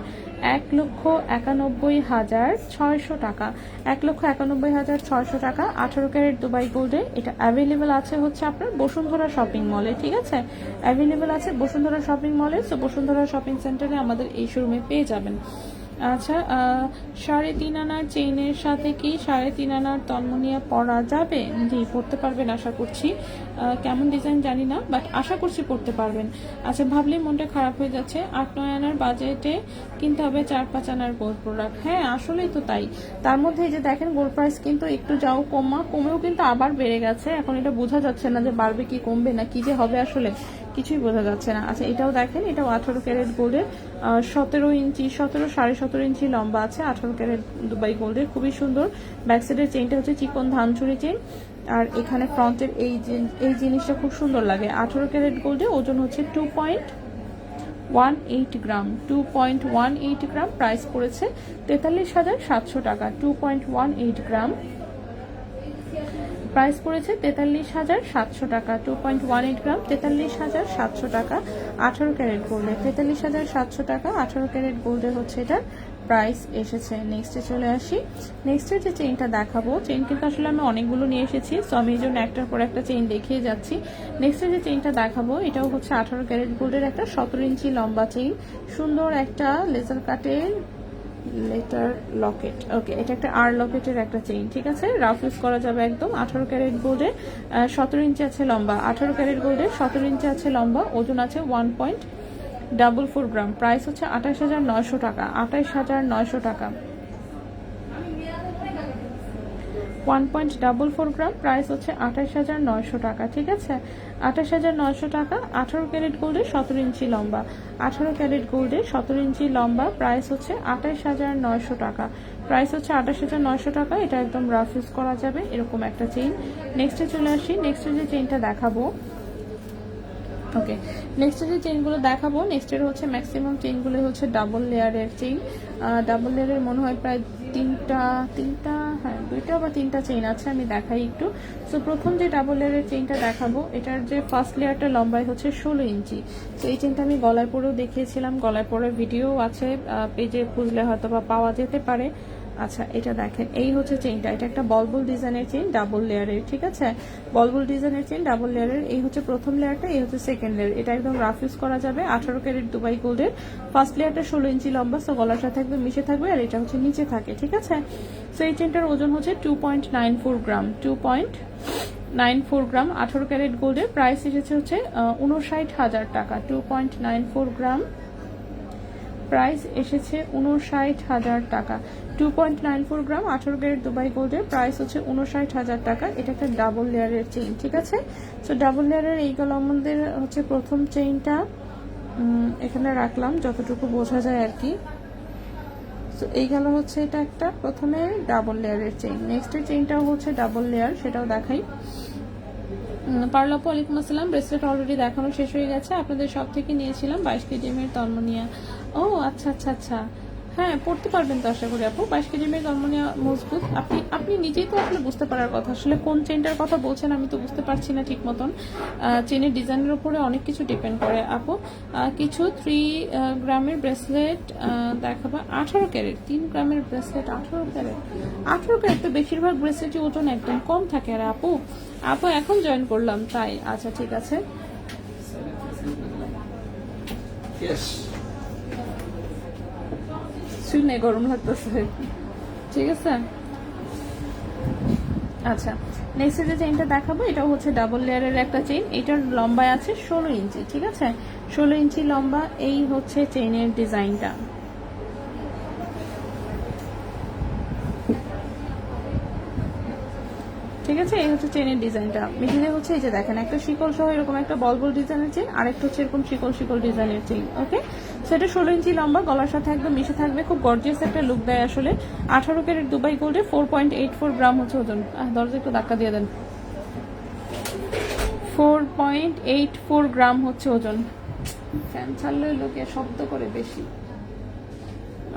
1,91,600 টাকা। 1,91,600 টাকা। 18 ক্যারেট দুবাই গোল্ডে। এটা অ্যাভেলেবেল আছে হচ্ছে আপনার বসুন্ধরা শপিং মলে, ঠিক আছে, অ্যাভেলেবেল আছে বসুন্ধরা শপিং মলে। সো বসুন্ধরা শপিং সেন্টারে আমাদের এই শোরুমে পেয়ে যাবেন। আচ্ছা, 3.5 আনার চেইনের সাথে কি 3.5 আনার তন্মনিয়া পরা যাবে? জি, পড়তে পারবেন আশা করছি। কেমন ডিজাইন জানি না, বাট আশা করছি পড়তে পারবেন। আচ্ছা, ভাবলেই মনটা খারাপ হয়ে যাচ্ছে। 8-9 আনার বাজেটে কিনতে হবে 4-5 আনার গোল্ড প্রোডাক্ট। হ্যাঁ, আসলেই তো তাই। তার মধ্যে এই যে দেখেন গোল্ড প্রাইস কিন্তু একটু যাও কমেও কিন্তু আবার বেড়ে গেছে। এখন এটা বোঝা যাচ্ছে না যে বাড়বে কি কমবে না কি যে হবে, আসলে কিছুই বোঝা যাচ্ছে না। আচ্ছা, এটাও দেখেন, এটাও 18 ক্যারেট গোল্ডের, 17 ইঞ্চি, 17.5 ইঞ্চি লম্বা আছে। 18 ক্যারেট দুবাই গোল্ডের, খুবই সুন্দর। ব্যাক সাইডের চেইনটা হচ্ছে চিকন ধানচুরি চেইন, আর এখানে ফ্রন্টের এই জিনিসটা খুব সুন্দর লাগে। 18 ক্যারেট গোল্ডে, ওজন হচ্ছে 2.18 গ্রাম। 2.18 গ্রাম, প্রাইস পড়েছে 43,700 টাকা। 2.18 গ্রাম, প্রাইস পড়েছে 43,700 টাকা। 2.18 গ্রাম, 43,700 টাকা। 18 ক্যারেট গোল্ডে 43,700 টাকা। 18 ক্যারেট গোল্ডের হচ্ছে এটা প্রাইস এসেছে। নেক্সটে চলে আসি। নেক্সটের যে চেইনটা দেখাবো, চেইন কিন্তু আসলে আমি অনেকগুলো নিয়ে এসেছি, সো আমি এই জন্য একটার পর একটা চেইন দেখিয়ে যাচ্ছি। নেক্সটের যে চেইনটা দেখাবো এটাও হচ্ছে 18 ক্যারেট গোল্ডের একটা 17 ইঞ্চি লম্বা চেইন, সুন্দর একটা লেজার কাটের লেটার লকেট। ওকে, এটা একটা আর লকেটের একটা চেইন, ঠিক আছে, রাফ ইউজ করা যাবে একদম। 18 ক্যারেট গোল্ডে, 17 ইঞ্চি আছে লম্বা। 18 ক্যারেট গোল্ডে 17 ইঞ্চি আছে লম্বা, ওজন আছে 1.44 গ্রাম। প্রাইস হচ্ছে 28,900 টাকা। 28,900 টাকা। 1.44 গ্রাম, প্রাইস হচ্ছে 28,900 টাকা, ঠিক আছে, 28,900 টাকা। 18 ক্যারেট গোল্ডে 17 ইঞ্চি লম্বা। 18 ক্যারেট গোল্ডে 17 ইঞ্চি লম্বা, প্রাইস হচ্ছে 28,900 টাকা। প্রাইস হচ্ছে 28,900 টাকা। এটা একদম রাফ ইউজ করা যাবে এরকম একটা চেইন। নেক্সটে চলে আসি। নেক্সটে যে চেইনটা দেখাবো, ওকে, নেক্সটের যে চেইনগুলো দেখাবো, নেক্সটের হচ্ছে ম্যাক্সিমাম চেইনগুলো হচ্ছে ডাবল লেয়ারের চেইন। ডাবল লেয়ারের মনে হয় প্রায় তিনটা, হ্যাঁ 2টা বা 3টা চেইন আছে, আমি দেখাই একটু। সো প্রথম যে ডাবল লেয়ারের চেইনটা দেখাবো, এটার যে ফার্স্ট লেয়ারটা লম্বায় হচ্ছে 16 ইঞ্চি। তো এই চেইনটা আমি গলায় পরেও দেখিয়েছিলাম, গলায় পরে ভিডিও আছে, পেজে খুঁজলে হয়তো বা পাওয়া যেতে পারে। আচ্ছা, এটা দেখেন, এই হচ্ছে চেইনটা, এটা একটা বলবুল ডিজাইনের চেইন, ডাবল লেয়ারের, ঠিক আছে, বলবুল ডিজাইনের চেইন ডাবল লেয়ারের। এই হচ্ছে প্রথম লেয়ারটা, এই হচ্ছে সেকেন্ড লেয়ার। এটা একদম রাফ ইউজ করা যাবে। 18 ক্যারেট দুবাই গোল্ডের, ফার্স্ট লেয়ারটা 16 ইঞ্চি লম্বা, সো গলার সাথে একদম মিশে থাকবে, আর এটা হচ্ছে নিচে থাকে, ঠিক আছে। সো এই চেইনটার ওজন হচ্ছে 2.94 গ্রাম। 2.94 গ্রাম 18 ক্যারেট গোল্ডের। প্রাইস এসেছে হচ্ছে 59,000 টাকা। 2.94 গ্রাম, প্রাইস এসেছে 59,000 টাকা। 2.94 গ্রাম 18 ক্যারেট দুবাই গোল্ডের প্রাইস হচ্ছে 59,000 টাকা। এটা একটা ডাবল লেয়ারের চেইন, ঠিক আছে। সো ডাবল লেয়ারের এই গেল আমাদের হচ্ছে প্রথম চেইনটা, এখানে রাখলাম যতটুকু বোঝা যায় আর কি। তো এই গেল হচ্ছে এটা একটা প্রথমে ডাবল লেয়ারের চেইন। নেক্সটের চেইনটাও হচ্ছে ডাবল লেয়ার, সেটাও দেখাই। পারল আপু ওয়ালাইকুম আসসালাম। ব্রেসলেট অলরেডি দেখানো শেষ হয়ে গেছে, আপনাদের সব থেকে নিয়েছিলাম 22 কেজিএমের তন্মনিয়া। ও আচ্ছা আচ্ছা আচ্ছা, হ্যাঁ পড়তে পারবেন তো আশা করি আপু। 22 কেজিএমের তন্মনিয়া মজবুত। আপনি নিজেই তো আসলে বুঝতে পারার কথা, আসলে কোন চেনটার কথা বলছেন আমি তো বুঝতে পারছি না ঠিক মতন। চেনের ডিজাইনের উপরে অনেক কিছু ডিপেন্ড করে আপু। কিছু 3 গ্রামের ব্রেসলেট দেখাবা। 18 ক্যারেট 3 গ্রামের ব্রেসলেট 18 ক্যারেট। 18 ক্যারেট তো বেশিরভাগ ব্রেসলেটই ওজন একদম কম থাকে। আর আপু এখন জয়েন করলাম তাই, আচ্ছা ঠিক আছে। Yes. শুনে গরম লাগতেছে, ঠিক আছে। আচ্ছা নেক্সট যে চেইনটা দেখাবো এটাও হচ্ছে ডাবল লেয়ারের একটা চেইন। এটার লম্বায় আছে 16 ইঞ্চি, ঠিক আছে। 16 ইঞ্চি লম্বা এই হচ্ছে চেইনের ডিজাইনটা। ঠিক আছে, এই হচ্ছে চেনের ডিজাইনটা। মিডিলে হচ্ছে এই যে দেখেন একটা শিকল সহ এরকম একটা বল বল ডিজাইনের চেন, আরেকটা হচ্ছে এরকম শিকল শিকল ডিজাইনের চেন। ওকে, সেটা 16 ইঞ্চি লম্বা, গলার সাথে একদম মিশে থাকবে, খুব গর্জিয়াস একটা লুক দেয় আসলে। 18 ক্যারেট দুবাই গোল্ডে 4.84 গ্রাম হচ্ছে ওজন। দরজা একটু ধাক্কা দিয়ে দেন। 4.84 গ্রাম হচ্ছে ওজন। ফ্যান ছাড়লে লোকে শব্দ করে বেশি।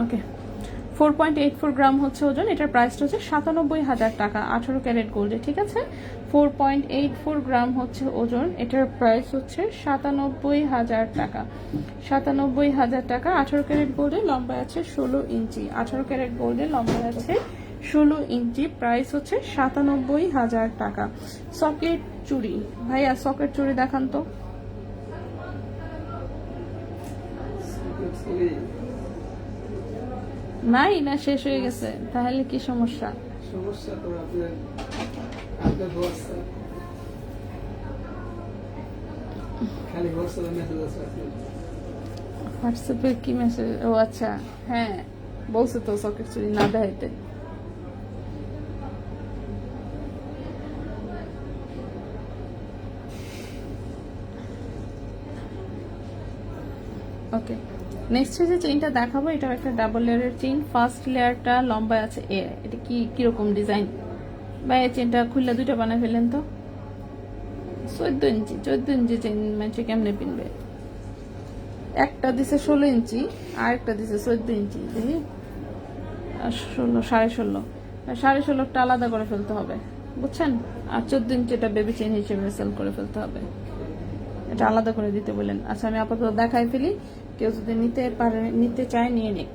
ওকে, 4.84 গ্রাম হচ্ছে ওজন। এটার প্রাইসটা হচ্ছে 97,000 টাকা 18 ক্যারেট গোল্ডে, ঠিক আছে। 4.84 গ্রাম হচ্ছে ওজন, এটার প্রাইস হচ্ছে 97,000 টাকা। 97,000 টাকা 18 ক্যারেট গোল্ডে, লম্বা আছে 16 ইঞ্চি। 18 ক্যারেট গোল্ডে লম্বা আছে 16 ইঞ্চি, প্রাইস হচ্ছে 97,000 টাকা। সকেট চুড়ি ভাইয়া, সকেট চুড়ি দেখান তো। নাই না, শেষ হয়ে গেছে, তাহলে কি সমস্যা? সমস্যা তো আপনার ভরসা, খালি ভরসা মেসেজ আছে আপনার হোয়াটসঅ্যাপে কি মেসেজ? ও আচ্ছা, হ্যাঁ বলছে তো সকেট চুরি না দেখাইতে। ওকে, নেক্সট যে চেইনটা দেখাবো এটাও একটা ডাবল লেয়ারের চেইন। ফার্স্ট লেয়ারটা লম্বা আছে এটা কি কিরকম ডিজাইন বা এই চেইনটা খুললে দুইটা বানায় ফেলেন তো। 14 ইঞ্চি 14 ইঞ্চি চেইন মানে কেমনে পিনবে? একটা দিছে 16 ইঞ্চি আর একটা দিছে 14 ইঞ্চি, দেখি 16 16.5 16.5টা আলাদা করে ফেলতে হবে, বুঝছেন। আর 14 ইঞ্চি এটা বেবি চেইন হিসেবে সেল করে ফেলতে হবে, এটা আলাদা করে দিতে বলেন। আচ্ছা আমি আপাতত দেখাই ফেলি, কেউ যদি নিতে চায় নিয়ে নিক।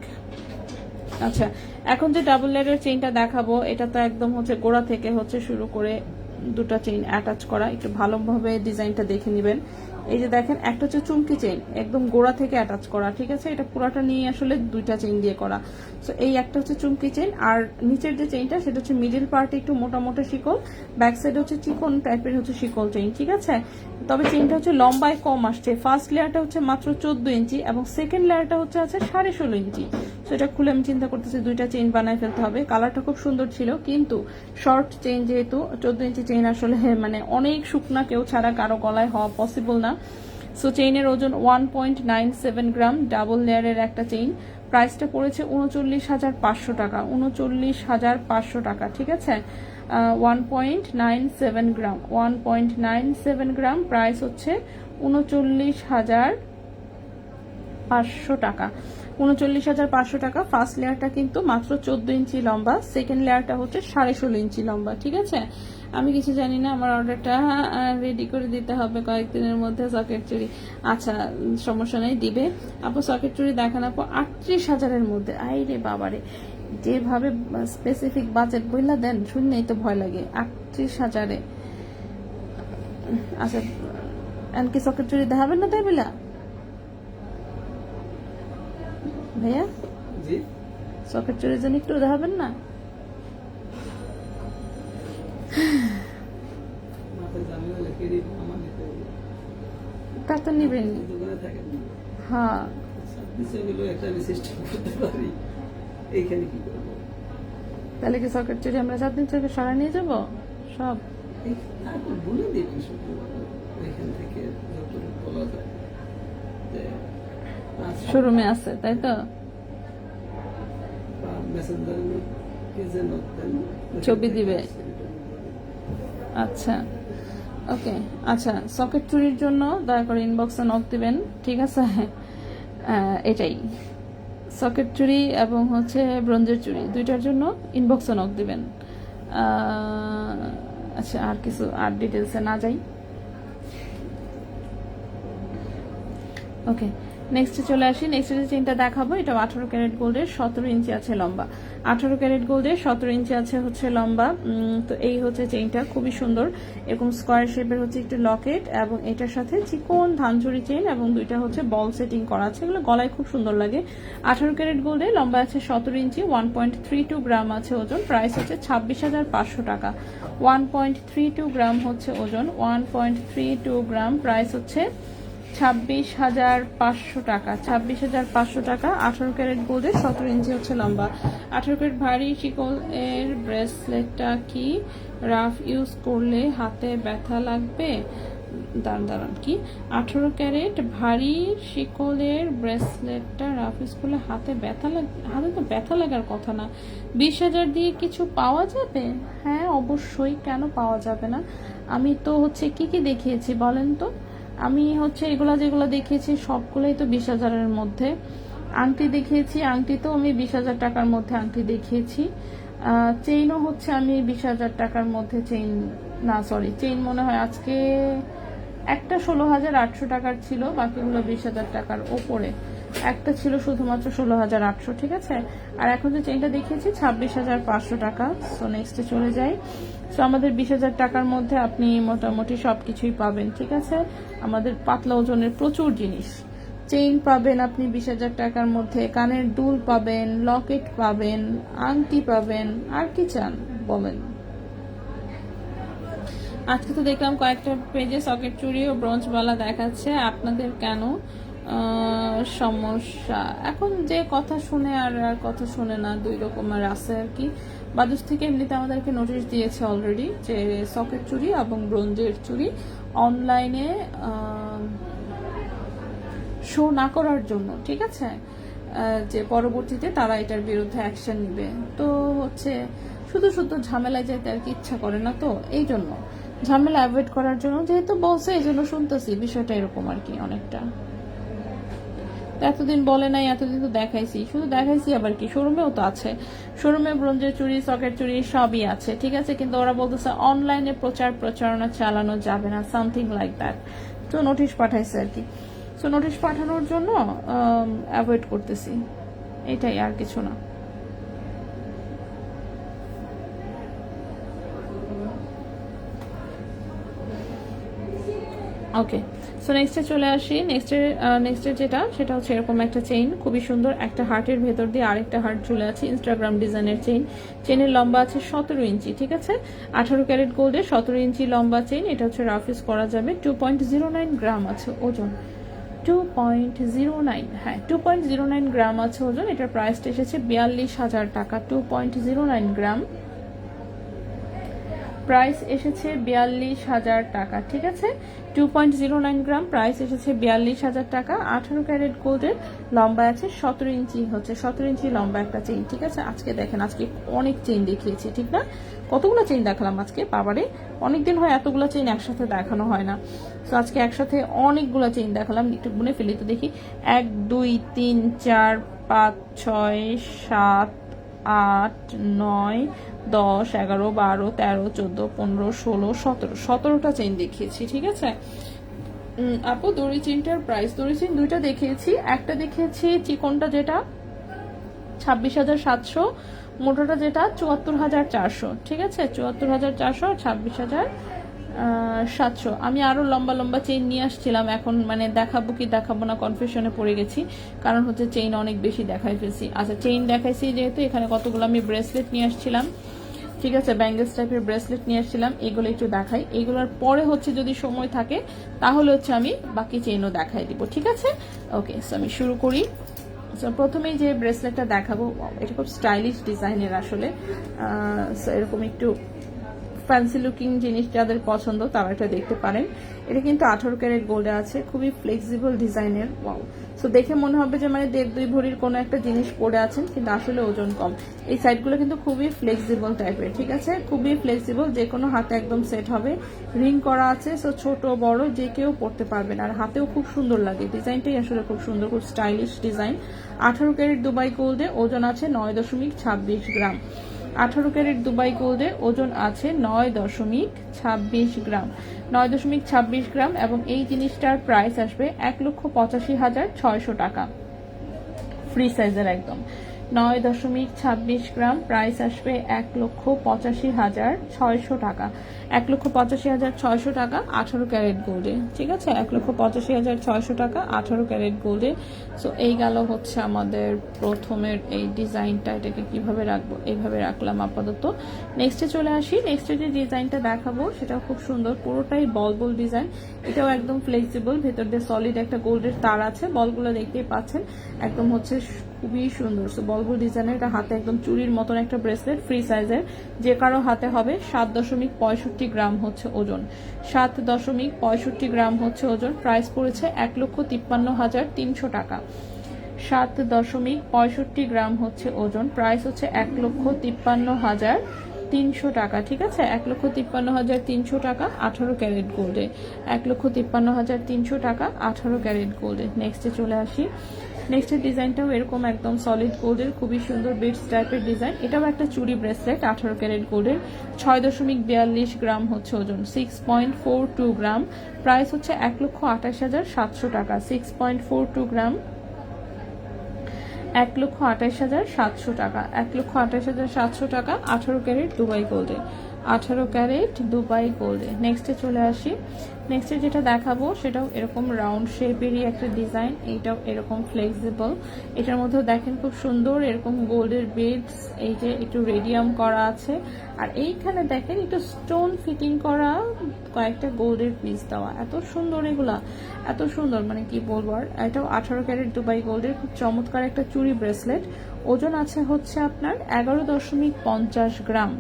আচ্ছা এখন যে ডাবল লেয়ারের চেইনটা দেখাবো এটা তো একদম হচ্ছে গোড়া থেকে হচ্ছে শুরু করে দুটা চেইন অ্যাটাচ করা। একটু ভালোভাবে ডিজাইনটা দেখে নেবেন। এই যে দেখেন একটা হচ্ছে চুমকি চেইন, একদম গোড়া থেকে অ্যাটাচ করা, ঠিক আছে। এটা পুরাটা নিয়ে আসলে দুইটা চেইন দিয়ে করা। সো এই একটা হচ্ছে চুমকি চেইন, আর নিচের যে চেইনটা সেটা হচ্ছে মিডিল পার্টে একটু মোটা মোটা শিকল, ব্যাক সাইডে হচ্ছে চিকন টাইপের হচ্ছে শিকল চেইন, ঠিক আছে। তবে চেইনটা হচ্ছে লম্বায় কম আসছে। ফার্স্ট লেয়ারটা হচ্ছে মাত্র 14 ইঞ্চি এবং সেকেন্ড লেয়ারটা হচ্ছে আছে 16.5 ইঞ্চি। সো এটা খুলে আমি চিন্তা করতেছি দুইটা চেইন বানায় ফেলতে হবে। কালারটা খুব সুন্দর ছিল, কিন্তু শর্ট চেইন যেহেতু 14 ইঞ্চি চেইন আসলে মানে অনেক শুকনা কেউ ছাড়া কারো গলায় হওয়া পসিবল না। সো চেইনের ওজন 1.97 গ্রাম, ডাবল লেয়ারের একটা চেইন। প্রাইসটা পড়েছে 39,500 টাকা। 39,500 টাকা, ঠিক আছে। 1.97 গ্রাম 1.97 গ্রাম, প্রাইস হচ্ছে 39,500 টাকা। 39,500 টাকা। ফার্স্ট লেয়ারটা কিন্তু মাত্র 14 ইঞ্চি লম্বা, সেকেন্ড লেয়ারটা হচ্ছে 16.5 ইঞ্চি লম্বা, ঠিক আছে। আমি কিছু জানি না, আমার অর্ডারটা রেডি করে দিতে হবে কয়েকদিনের মধ্যে। সকেট চুড়ি আচ্ছা সমস্যা নেই, দিবে আপু। সকেট চুড়ি দেখান আপু 38,000-এর মধ্যে। আই রে বাবারে, যেভাবে স্পেসিফিক বাজেট বইলা দেন শুনলেই তো ভয় লাগে। 38,000-এ আচ্ছা, এমনকি সকেট চুড়ি দেখাবেন না তাই বলা ভাইয়া? জি, সকেট চুড়ির জন্য একটু দেখাবেন না? মাথায় জামিলা লিখে দিন, আমার নিতে হবে। তা তো নিবেন, দোকানে থাকেন। হ্যাঁ আচ্ছা। বিষয়গুলো একটা আমি সিস্টেম করতে পারি, এইখানে কি করবো? তাহলে কি সকেট চুরি আমরা 4 দিন থেকে সরাই নিয়ে যাব সব? তারপর বলে দিবি শুধু এখান থেকে যতটুকু বলা যায় যে শোরুমে আছে, তাই তো? মেসেঞ্জার পেজে নোট দেন, ছবি দিবে। আচ্ছা, ওকে। আচ্ছা, সকেট চুরির জন্য দয়া করে ইনবক্সে নক দিবেন, ঠিক আছে? এটাই সকেট চুরি এবং হচ্ছে ব্রোঞ্জের চুরি, দুইটার জন্য ইনবক্সে নক দিবেন। আচ্ছা, আর কিছু আর ডিটেলসে না যাই। ওকে, নেক্সটে চলে আসি। নেক্সট যে চেইনটা দেখাবো, এটা 18 ক্যারেট গোল্ডের, 17 ইঞ্চি আছে লম্বা। 18 ক্যারেট গোল্ডের 17 ইঞ্চি আছে হচ্ছে লম্বা। তো এই হচ্ছে চেইনটা, খুবই সুন্দর। এরকম স্কোয়ার শেপের হচ্ছে একটু লকেট এবং এটার সাথে চিকন ধানচুরি চেইন এবং দুইটা হচ্ছে বল সেটিং করা আছে, এগুলো গলায় খুব সুন্দর লাগে। 18 ক্যারেট গোল্ডে লম্বা আছে 17 ইঞ্চি, 1.32 গ্রাম আছে ওজন। প্রাইস হচ্ছে 26,500 টাকা। 1.32 গ্রাম হচ্ছে ওজন, 1.32 গ্রাম। প্রাইস হচ্ছে 26,500 টাকা। 26,500 টাকা। 18 ক্যারেট গোল্ডের 17 ইঞ্চি হচ্ছে লম্বা। 18 ক্যারেট ভারী শিকল এর ব্রেসলেটটা কি রাফ ইউজ করলে হাতে ব্যথা লাগবে? দাঁড়ান কি? 18 ক্যারেট ভারী শিকলের ব্রেসলেটটা রাফ ইউজ করলে হাতে ব্যথা লাগবে? হাতে তো ব্যথা লাগার কথা না। 20,000 দিয়ে কিছু পাওয়া যাবে? হ্যাঁ, অবশ্যই, কেন পাওয়া যাবে না? আমি তো হচ্ছে কি কি দেখিয়েছি বলেন তো? আমি হচ্ছে এগুলা যেগুলো দেখিয়েছি সবগুলোই তো 20,000-এর মধ্যে। আংটি দেখিয়েছি, আংটি তো আমি 20,000 টাকার মধ্যে আংটি দেখিয়েছি। চেইনও হচ্ছে আমি 20,000 টাকার মধ্যে চেইন, না সরি, চেইন মনে হয় আজকে একটা 16,800 টাকার ছিল, বাকিগুলো 20,000 টাকার ওপরে। একটা ছিল শুধুমাত্র 16,800, ঠিক আছে? আর এখন যে চেইনটা দেখিয়েছি 26,500 টাকা। সো নেক্সটে চলে যাই। সো আমাদের 20,000 টাকার মধ্যে আপনি মোটামুটি সবকিছুই পাবেন, ঠিক আছে? আমাদের পাতলা ওজনের প্রচুর জিনিস। চেইন পাবেন আপনি 20,000 টাকার মধ্যে, কানের দুল পাবেন, লকেট পাবেন, আংটি পাবেন, আর কি চান বলেন? আজকে তো দেখলাম কয়েকটা পেজে সকেট চুরি ও ব্রোঞ্জ বালা দেখাচ্ছে, আপনাদের কেন সমস্যা? এখন যে কথা শুনে আর কথা শুনে না, দুই রকমের আছে আর কি। বাদুস থেকে এমনিতে আমাদেরকে নোটিশ দিয়েছে অলরেডি যে সকেট চুরি এবং ব্রোঞ্জের চুরি অনলাইনে শো না করার জন্য, ঠিক আছে? যে পরবর্তীতে তারা এটার বিরুদ্ধে অ্যাকশন নিবে। তো হচ্ছে শুধু শুধু ঝামেলায় যেতে আর কি ইচ্ছা করে না, তো এই জন্য ঝামেলা অ্যাভয়েড করার জন্য যেহেতু বলছে, এই জন্য শুনতেছি। বিষয়টা এরকম আর কি অনেকটা। এতদিন বলে নাই, এতদিন তো দেখাইছি, শুধু দেখাইছি আবার কি, শোরুমেও তো আছে। শোরুমে ব্রোঞ্জের চুরি, সকেট চুরি সবই আছে, ঠিক আছে? কিন্তু ওরা বলতেছে অনলাইনে প্রচারণা চালানো যাবে না, সামথিং লাইক দ্যাট। তো নোটিশ পাঠাইছে আর কি। সো নোটিশ পাঠানোর জন্য অ্যাভয়েড করতেছি, এটাই, আর কিছু না। ওকে, সো নেক্সটে চলে আসি। নেক্সটের যেটা, সেটা হচ্ছে এরকম একটা চেইন, খুবই সুন্দর। একটা হার্টের ভেতর দিয়ে আরেকটা হার্ট ঝুলে আছে, ইনস্টাগ্রাম ডিজাইনের চেইন। চেইনের লম্বা আছে 17 ইঞ্চি, ঠিক আছে? 18 ক্যারেট গোল্ডের 17 ইঞ্চি লম্বা চেইন। এটা হচ্ছে রাফ ইউজ করা যাবে। 2.09 গ্রাম আছে ওজন। 2.09, হ্যাঁ 2.09 গ্রাম আছে ওজন। এটার প্রাইসটা এসেছে 42,000 টাকা। 2.09 গ্রাম, প্রাইস এসেছে 42,000 টাকা, ঠিক আছে? 2.09 গ্রাম, প্রাইস এসেছে 42,000 টাকা। 18 ক্যারেট গোল্ডের লম্বা আছে 17 ইঞ্চি, হচ্ছে 17 ইঞ্চি লম্বা একটা চেইন, ঠিক আছে? আজকে দেখেন, আজকে অনেক চেইন দেখিয়েছি, ঠিক না? কতগুলো চেইন দেখালাম আজকে, বাবারে, অনেকদিন হয় এতগুলো চেইন একসাথে দেখানো হয় না। তো আজকে একসাথে অনেকগুলো চেইন দেখালাম। একটু গুনে ফেলি তো দেখি। 1 2 3 4 5 6 7 8 9 10 11 12 13 14 15 16 17, 17টা চেইন দেখিয়েছি, ঠিক আছে? আপু দড়ি চেইনটার প্রাইস, দড়ি চেইন দুইটা দেখিয়েছি। একটা দেখিয়েছি চিকনটা যেটা 26,700, মোটাটা যেটা 74,400, ঠিক আছে? 74,400 আর 26,700। আমি আরো লম্বা লম্বা চেইন নিয়ে আসছিলাম, এখন মানে দেখাবো কি দেখাবো না কনফিউশনে পড়ে গেছি, কারণ হচ্ছে চেইন অনেক বেশি দেখাই ফেলছি। আচ্ছা, চেইন দেখাইছি যেহেতু, এখানে কতগুলো আমি ব্রেসলেট নিয়ে আসছিলাম, ঠিক আছে? ব্যাঙ্গেলস টাইপের ব্রেসলেট নিয়ে আসছিলাম, এগুলো একটু দেখাই। এগুলোর পরে হচ্ছে যদি সময় থাকে তাহলে হচ্ছে আমি বাকি চেইনও দেখাই দিব, ঠিক আছে? ওকে, সো আমি শুরু করি। সো প্রথমেই যে ব্রেসলেটটা দেখাবো, এটা খুব স্টাইলিশ ডিজাইনের আসলে। সো এরকম একটু ফ্যান্সি লুকিং জিনিস যাদের পছন্দ তারা এটা দেখতে পারেন। এটা কিন্তু 18 ক্যারেট গোল্ডে আছে, খুবই ফ্লেক্সিবল ডিজাইনের। ওয়াও, সো দেখে মনে হবে যে মানে 1.5-2 ভরির কোনো একটা জিনিস পরে আছেন, কিন্তু আসলে ওজন কম। এই সাইডগুলো কিন্তু খুবই ফ্লেক্সিবল টাইপের, ঠিক আছে, খুবই ফ্লেক্সিবল, যে কোনো হাতে একদম সেট হবে। রিং করা আছে, সো ছোট বড় যে কেউ পরতে পারবেন, আর হাতেও খুব সুন্দর লাগে। ডিজাইনটাই আসলে খুব সুন্দর, খুব স্টাইলিশ ডিজাইন। 18 ক্যারেট দুবাই গোল্ডে, ওজন আছে 9.26 গ্রাম। 18 ক্যারেট দুবাই গোল্ডে ওজন আছে 9.26 গ্রাম, 9.26 গ্রাম। এবং এই জিনিসটার প্রাইস আসবে 1,85,600 টাকা, ফ্রি সাইজের একদম। 9.26 গ্রাম, প্রাইস আসবে 1,85,600 টাকা, 1,85,600 টাকা 18 ক্যারেট গোল্ডে, ঠিক আছে, 1,85,600 টাকা 18 ক্যারেট গোল্ডে। সো এই গেল হচ্ছে আমাদের প্রথমের এই ডিজাইনটা। এটাকে কিভাবে রাখবো, এইভাবে রাখলাম আপাতত। নেক্সটে চলে আসি। নেক্সটে যে ডিজাইনটা দেখাবো সেটাও খুব সুন্দর, পুরোটাই বল বল ডিজাইন। এটাও একদম ফ্লেক্সিবল, ভেতর দিয়ে সলিড একটা গোল্ডের তার আছে, বলগুলো দেখতেই পাচ্ছেন, একদম হচ্ছে খুবই সুন্দর। সো বল বল ডিজাইনের, এটা হাতে একদম চুরির মতন একটা ব্রেসলেট, ফ্রি সাইজের, যে কারো হাতে হবে। 7.65 গ্রাম হচ্ছে ওজন, 7.65 গ্রাম হচ্ছে ওজন। প্রাইস পড়েছে 1,53,300 টাকা। 7.65 গ্রাম হচ্ছে ওজন, প্রাইস হচ্ছে 1,53,300 টাকা, ঠিক আছে, 1,53,300 টাকা 18 ক্যারেট গোল্ডে, 1,53,300 টাকা 18 ক্যারেট গোল্ডে। নেক্সটে চলে আসি। নেক্সটের ডিজাইনটাও এরকম একদম সলিড গোল্ডের, খুবই সুন্দর বিটস টাইপের ডিজাইন। এটাও একটা চুড়ি ব্রেসলেট, 18 ক্যারেট গোল্ডের, 6.42 গ্রাম হচ্ছে ওজন, 6.42 গ্রাম। প্রাইস হচ্ছে 1,28,700 টাকা, 6.42 গ্রাম, 1,28,700 টাকা, 1,28,700 টাকা 18 ক্যারেট দুবাই গোল্ডে, 18 ক্যারেট দুবাই গোল্ডে। নেক্সটে চলে আসি। নেক্সটে যেটা দেখাবো সেটাও এরকম রাউন্ড শেপেরই একটা ডিজাইন, এইটাও এরকম ফ্লেক্সিবল। এটার মধ্যেও দেখেন খুব সুন্দর এরকম গোল্ডের বিডস, এই যে একটু রেডিয়াম করা আছে, আর এইখানে দেখেন একটু স্টোন ফিটিং করা কয়েকটা গোল্ডের পিস দেওয়া, এত সুন্দর এগুলা, এত সুন্দর, মানে কি বলবো। আর এটাও 18 ক্যারেট দুবাই গোল্ডের, খুব চমৎকার একটা চুড়ি ব্রেসলেট। ওজন আছে হচ্ছে আপনার 11.50 গ্রাম,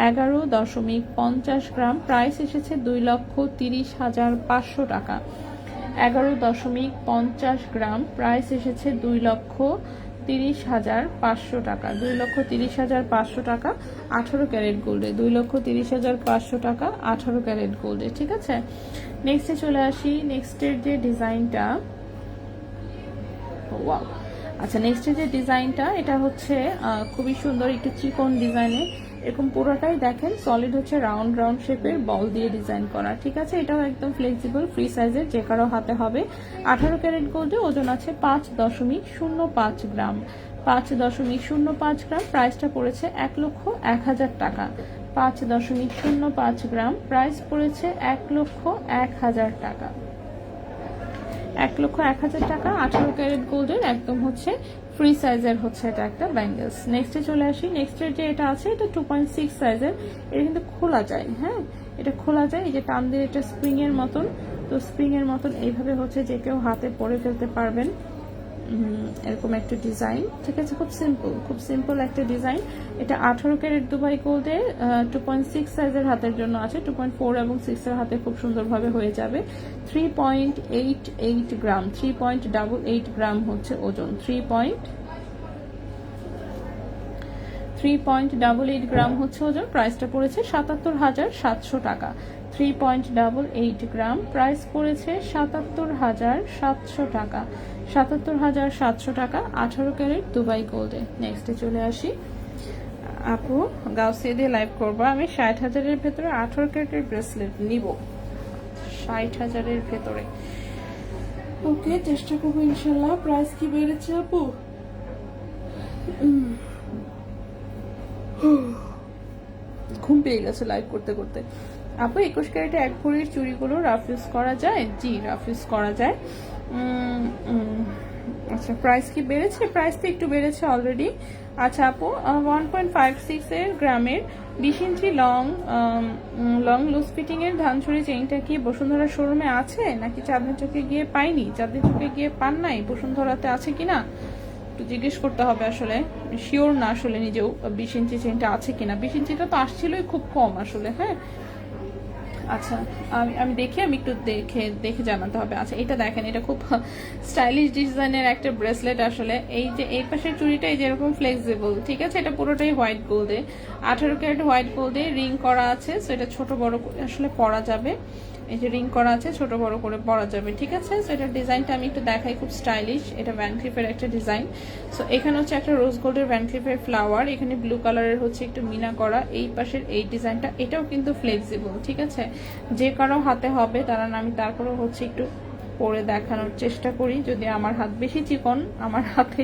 11.50 গ্রাম। প্রাইস এসেছে 2,30,500 টাকা, 11.50 গ্রাম। প্রাইস এসেছে 2,30,500 টাকা, 2,30,500 টাকা 18 ক্যারেট গোল্ডে, 2,30,500 টাকা 18 ক্যারেট গোল্ডে, ঠিক আছে। নেক্সটে চলে আসি। নেক্সটের যে ডিজাইনটা, ওয়াও, আচ্ছা, নেক্সটের যে ডিজাইনটা এটা হচ্ছে খুবই সুন্দর একটু চিকন ডিজাইনে, এরকম পুরোটাই দেখেন সলিড হচ্ছে রাউন্ড রাউন্ড শেপের বল দিয়ে ডিজাইন করা, ঠিক আছে। এটাও একদম ফ্লেক্সিবল, ফ্রি সাইজের, যে কারো হাতে হবে। 18 ক্যারেট গোল্ডে, ওজন আছে 5.05 গ্রাম, 5.05 গ্রাম। প্রাইসটা পড়েছে 1,01,000 টাকা, 5.05 গ্রাম। প্রাইস পড়েছে 1,01,000 টাকা, 1,01,000 টাকা 18 ক্যারেট গোল্ডের, একদম হচ্ছে ফ্রি সাইজের হচ্ছে এটা একটা ব্যাঙ্গেলস। নেক্সটে চলে আসি। নেক্সটের যে এটা আছে এটা 2.6 সাইজের, এটা কিন্তু খোলা যায়, হ্যাঁ, এটা খোলা যায়, এই যে টান দিয়ে এটা স্প্রিং এর মতন, তো স্প্রিং এর মতন এইভাবে হচ্ছে যে কেউ হাতে পরে ফেলতে পারবেন, এরকম একটা ডিজাইন, ঠিক আছে, খুব সিম্পল, খুব সিম্পল একটা ডিজাইন। এটা 18 ক্যারেট দুবাই গোল্ডে, 2.6 সাইজের হাতের জন্য আছে, 2.4 এবং 6 এর হাতে খুব সুন্দরভাবে হয়ে যাবে। 3.88 গ্রাম, 3.88 গ্রাম হচ্ছে ওজন, 3.88 গ্রাম হচ্ছে ওজন। প্রাইসটা পড়েছে 77,700 টাকা, 3.88 গ্রাম। প্রাইস পড়েছে 77,700 টাকা, 77,700 টাকা 18 ক্যারেট দুবাই গোল্ডে। নেক্সটে চলে আসি। আপু গাউসিয়া দিয়ে লাইভ করবো, আমি 60,000-এর ভেতরে 18 ক্যারেটের ব্রেসলেট নিব, 60,000-এর ভেতরে। ওকে, চেষ্টা করবো ইনশাল্লাহ। প্রাইস কি বেড়েছে আপু? ঘুম পেয়ে গেছে লাইভ করতে করতে। আপু 21 ক্যারেটে 1 ভরির চুড়িগুলো রাফ ইউজ করা যায়? জি, রাফ ইউজ করা যায়। আচ্ছা, প্রাইস কি বেড়েছে? প্রাইস তো একটু বেড়েছে অলরেডি। আচ্ছা আপু, 1.56 এর গ্রামের 20 ইঞ্চি লং লুজ ফিটিং এর ধানছড়ি চেইনটা কি বসুন্ধরা শোরুমে আছে নাকি চাঁদনি চকে গিয়ে পাইনি? চাঁদনি চকে গিয়ে পান নাই, বসুন্ধরাতে আছে কিনা? একটু জিজ্ঞেস করতে হবে, আসলে শিওর না আসলে নিজেও 20 ইঞ্চি চেনটা আছে কিনা। 20 ইঞ্চিটা তো আসছিলই খুব কম আসলে। হ্যাঁ, আচ্ছা আমি দেখে আমি একটু দেখে জানাতে হবে। আচ্ছা এটা দেখেন, এটা খুব স্টাইলিশ ডিজাইনের একটা ব্রেসলেট আসলে। এই যে এই পাশের চুড়িটা এই যেরকম ফ্লেক্সিবল, ঠিক আছে, এটা পুরোটাই হোয়াইট গোল্ডে, 18 ক্যারেট হোয়াইট গোল্ডে রিং করা আছে। সো এটা ছোট বড় করে আসলে পরা যাবে, এই যে রিং করা আছে ছোট বড় করে পরা যাবে, ঠিক আছে। সো এটার ডিজাইনটা আমি একটু দেখাই, খুব স্টাইলিশ। এটা ভ্যান ক্লিফের একটা ডিজাইন। সো এখানে হচ্ছে একটা রোজ গোল্ডের ভ্যান ক্লিফের ফ্লাওয়ার, এখানে ব্লু কালারের হচ্ছে একটু মিনা করা। এই পাশের এই ডিজাইনটা এটাও কিন্তু ফ্লেক্সিবল, ঠিক আছে, যে কারো হাতে হবে তারা না। আমি তারপরেও হচ্ছে একটু পরে দেখানোর চেষ্টা করি, যদি আমার হাত বেশি চিকন, আমার হাতে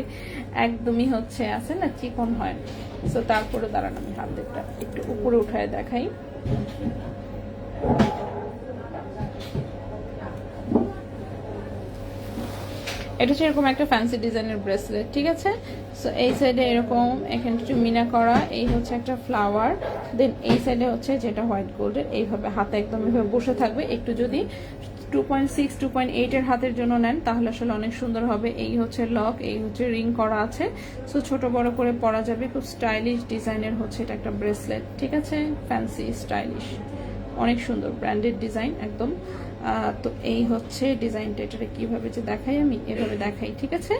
একদমই হচ্ছে আছে না চিকন হয়। সো তারপরে দাঁড়ান আমি হাতটা একটু উপরে উঠায় দেখাই। এটা হচ্ছে এরকম একটা ফ্যান্সি ডিজাইনের ব্রেসলেট, ঠিক আছে। সো এই সাইডে এরকম এখানে একটু মিনা করা, এই হচ্ছে একটা ফ্লাওয়ার, দেন এই সাইডে হচ্ছে যেটা হোয়াইট গোল্ডের, এইভাবে হাতে একদম এইভাবে বসে থাকবে। একটু যদি 2.6 2.8 এর হাতের জন্য নেন তাহলে আসলে অনেক সুন্দর হবে। এই হচ্ছে লক, এই হচ্ছে রিং করা আছে। সো ছোট বড় করে পরা যাবে, খুব স্টাইলিশ ডিজাইনের হচ্ছে এটা একটা ব্রেসলেট, ঠিক আছে, ফ্যান্সি স্টাইলিশ, অনেক সুন্দর ব্র্যান্ডেড ডিজাইন একদম। তো এই হচ্ছে ডিজাইনটা, এটা কিভাবে যে দেখাই আমি এভাবে দেখাই, ঠিক আছে।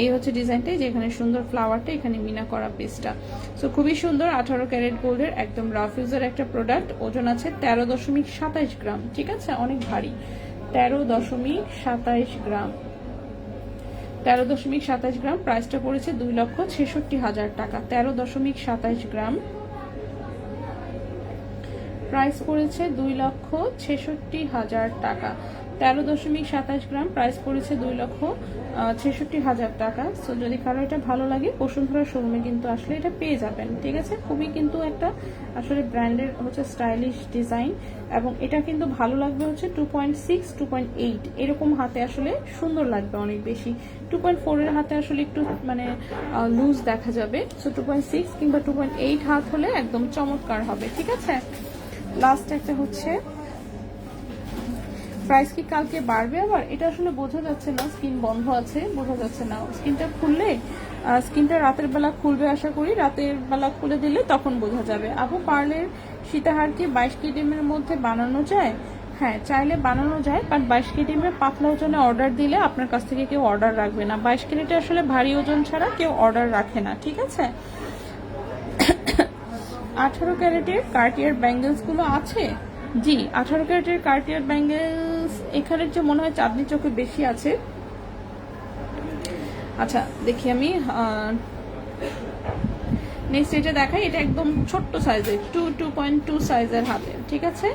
এই হচ্ছে ডিজাইনটাই, যেখানে সুন্দর ফ্লাওয়ারটা, এখানে মিনা করা পিসটা। সো খুবই সুন্দর, 18 ক্যারেট গোল্ডের একদম রাফ ইউজের একটা প্রোডাক্ট। ওজন আছে 13.27 গ্রাম, ঠিক আছে, অনেক ভারী, 13.27 গ্রাম, 13.27 গ্রাম। প্রাইসটা পড়েছে 2,66,000 টাকা। 13.27 গ্রাম, প্রাইস পড়েছে 2,66,000 টাকা। 13.27 গ্রাম, প্রাইস পড়েছে 2,66,000 টাকা। সো যদি কারো এটা ভালো লাগে বসুন্ধরা শোরুমে কিন্তু আসলে এটা পেয়ে যাবেন, ঠিক আছে। খুবই কিন্তু একটা আসলে ব্র্যান্ডের হচ্ছে স্টাইলিশ ডিজাইন, এবং এটা কিন্তু ভালো লাগবে হচ্ছে 2.6 2.8 এরকম হাতে আসলে সুন্দর লাগবে অনেক বেশি। 2.4 এর হাতে আসলে একটু মানে লুজ দেখা যাবে। সো 2.6 কিংবা 2.8 হাত হলে একদম চমৎকার হবে, ঠিক আছে। লাস্ট একটা হচ্ছে, প্রাইস কি কালকে বাড়বে আবার, এটা আসলে বোঝা যাচ্ছে না, স্ক্রিন বন্ধ আছে, বোঝা যাচ্ছে না। স্ক্রিনটা খুললে, স্ক্রিনটা রাতের বেলা খুলবে আশা করি, রাতের বেলা খুলে দিলে তখন বোঝা যাবে। আপু পার্লের সীতাহার কি 22 কেডিএমের মধ্যে বানানো যায়? হ্যাঁ, চাইলে বানানো যায়, বাট 22 কেডিএমের পাতলা ওজনে অর্ডার দিলে আপনার কাছ থেকে কেউ অর্ডার রাখবে না। 22 কেডিতে আসলে ভারী ওজন ছাড়া কেউ অর্ডার রাখে না, ঠিক আছে। 18 ক্যারেটের কার্টিয়ার ব্যাঙ্গেলস গুলো আছে? জি, 18 ক্যারেটের কার্টিয়ার ব্যাঙ্গেলস এখানের যে মনে হয় চাঁদনি চোখে বেশি আছে। আচ্ছা দেখি আমি নেক্সট এটা দেখাই। এটা একদম ছোট্ট সাইজের, 2.2 সাইজের হাতের, ঠিক আছে।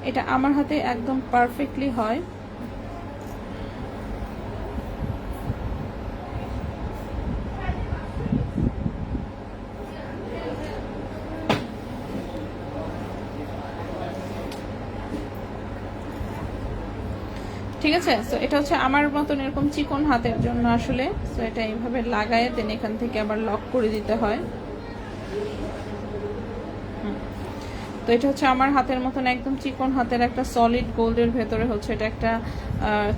এটা আমার হাতে একদম পারফেক্টলি হয়। ঠিক আছে। সো এটা হচ্ছে আমার মতন এরকম চিকন হাতের জন্য আসলে। সো এটা এইভাবে লাগায় দেন এখান থেকে আবার লক করে দিতে হয়। তো এটা হচ্ছে আমার হাতের মতন একদম চিকন হাতের একটা সলিড গোল্ডের ভেতরে হচ্ছে এটা একটা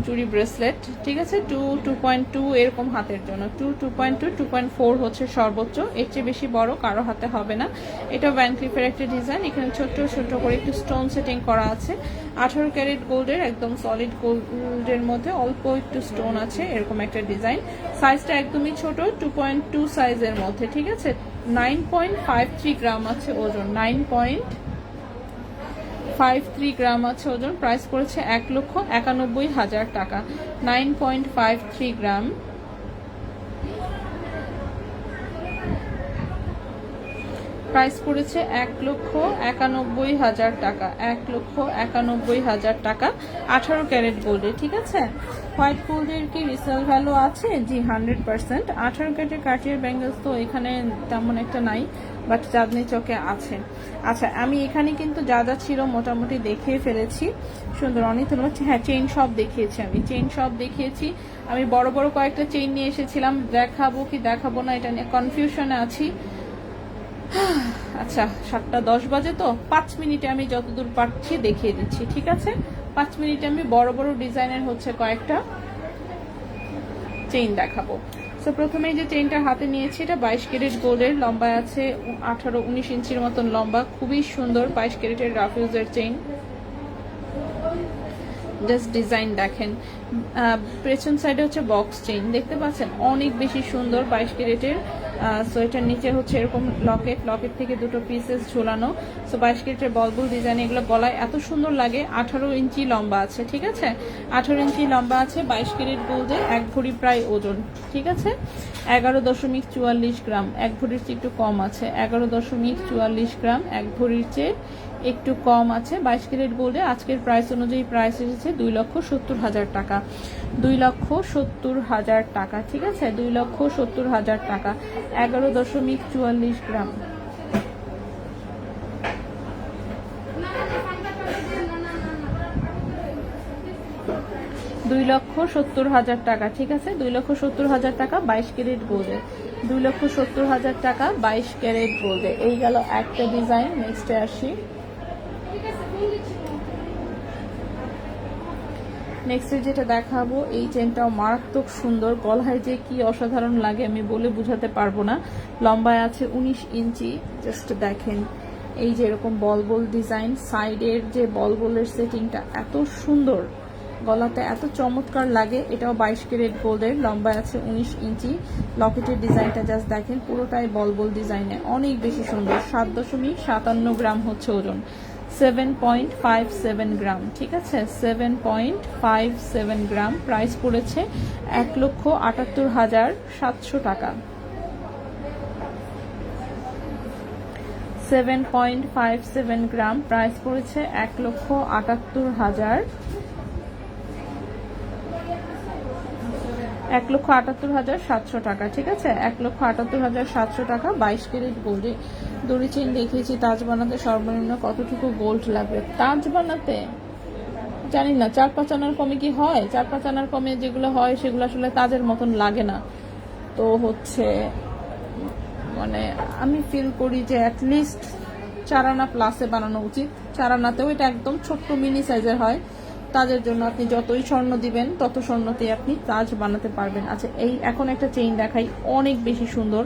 চুড়ি ব্রেসলেট, ঠিক আছে। 2.2 এরকম হাতের জন্য, 2.2 2.4 হচ্ছে সর্বোচ্চ, এর চেয়ে বেশি বড় কারো হাতে হবে না। এটা ভ্যান ক্লিফের একটা ডিজাইন, এখানে ছোট্ট ছোট্ট করে একটু স্টোন সেটিং করা আছে। 18 ক্যারেট গোল্ডের একদম সলিড গোল্ডের মধ্যে অল্প একটু স্টোন আছে, এরকম একটা ডিজাইন। সাইজটা একদমই ছোট, 2.2 সাইজের মধ্যে, ঠিক আছে। 9.53 গ্রাম আছে ওজন, 9.53 গ্রাম আছে ওজন। প্রাইস পড়েছে 1,91,000 টাকা। 9.53 গ্রাম, প্রাইস পড়েছে 1,91,000 টাকা। 1,91,000 টাকা 18 ক্যারেট গোল্ডে, ঠিক আছে। হোয়াইট গোল্ডের কি রিসেল ভ্যালু আছে? জি 100%। 18 ক্যারেটের কার্টিয়ার ব্যাঙ্গেলস তো এখানে তেমন একটা নাই, বাট চাঁদনি চকে আছে। আচ্ছা আমি এখানে কিন্তু যা যা ছিল মোটামুটি দেখিয়ে ফেলেছি। সুন্দর অনেক ধন্যবাদ। হ্যাঁ, চেইন সব দেখিয়েছি, আমি চেইন সব দেখিয়েছি। আমি বড় বড় কয়েকটা চেইন নিয়ে এসেছিলাম, দেখাবো কি দেখাবো না এটা নিয়ে কনফিউশনে আছি। আচ্ছা 7:10 বাজে, তো 5 মিনিটে আমি যতদূর পারছি দেখিয়ে দিচ্ছি, ঠিক আছে। 5 মিনিটে আমি বড় বড় ডিজাইনের হচ্ছে কয়েকটা চেইন দেখাবো। সো প্রথমেই যে চেইনটা হাতে নিয়েছি এটা 22 ক্যারেট গোল্ডের, লম্বা আছে 18-19 ইঞ্চির মতন লম্বা, খুবই সুন্দর 22 ক্যারেটের রাফিউজের চেইন। জাস্ট ডিজাইন দেখেন, পেছন সাইডে হচ্ছে বক্স চেইন দেখতে পাচ্ছেন, অনেক বেশি সুন্দর 22 ক্যারেটের। সো এটার নিচে হচ্ছে এরকম লকেট থেকে দুটো পিসেস ঝোলানো। সো 22 ক্যারেটের বলবুল ডিজাইন, এগুলো গলায় এত সুন্দর লাগে। 18 ইঞ্চি লম্বা আছে, ঠিক আছে, 18 ইঞ্চি লম্বা আছে, 22 ক্যারেট গোল্ডে, 1 ভরি প্রায় ওজন, ঠিক আছে। 11.44 গ্রাম, 1 ভরির চেয়ে একটু কম আছে, 11.44 গ্রাম, 1 ভরির চেয়ে একটু কম আছে। 22 ক্যারেট গোল্ডে আজকের প্রাইস অনুযায়ী প্রাইস এসেছে 2,70,000 টাকা, 2,70,000 টাকা, ঠিক আছে, 2,70,000 টাকা। 11.44 গ্রাম, $2,70,000 টাকা, ঠিক আছে, 2,70,000 টাকা 22 ক্যারেট গোল্ডে, 2,70,000 টাকা 22 ক্যারেট গোল্ডে। এই গেল একটা ডিজাইন। নেক্সটে আসি। নেক্সটে যেটা দেখাবো, এই চেনটাও মারাত্মক সুন্দর, গলায় যে কি অসাধারণ লাগে আমি বলে বুঝাতে পারবো না। লম্বায় আছে 19 ইঞ্চি, জাস্ট দেখেন এই যে এরকম বল ডিজাইন, সাইডের যে বলের সেটিংটা এত সুন্দর, গলাতে এত চমৎকার লাগে। এটাও 22 ক্যারেট গোল্ডের, লম্বায় আছে 19 ইঞ্চি। লকেটের ডিজাইনটা জাস্ট দেখেন, পুরোটাই বল ডিজাইনে, অনেক বেশি সুন্দর। 7.57 গ্রাম হচ্ছে ওজন, 7.57 গ্রাম, ঠিক আছে, 7.57 গ্রাম। প্রাইস পড়েছে 1,78,700 টাকা, 7.57 গ্রাম, প্রাইস পড়েছে 1,78,700 টাকা, ঠিক আছে, 1,78,700 টাকা 22 ক্যারেট গোল্ডে। দড়ি চেইন দেখিয়েছি। তাজ বানাতে সর্বনিম্ন কতটুকু গোল্ড লাগবে? তাজ বানাতে জানি না, 4-5 আনার কমে কি হয়? 4-5 আনার কমে যেগুলো হয় সেগুলো আসলে তাজের মতন লাগে না। তো হচ্ছে মানে আমি ফিল করি যে অ্যাটলিস্ট 4 আনা প্লাসে বানানো উচিত। 4 আনাতেও এটা একদম ছোট্ট মিনি সাইজের হয়। তাজের জন্য আপনি যতই স্বর্ণ দিবেন তত স্বর্ণতে আপনি তাজ বানাতে পারবেন। আচ্ছা, এই এখন একটা চেইন দেখাই, অনেক বেশি সুন্দর,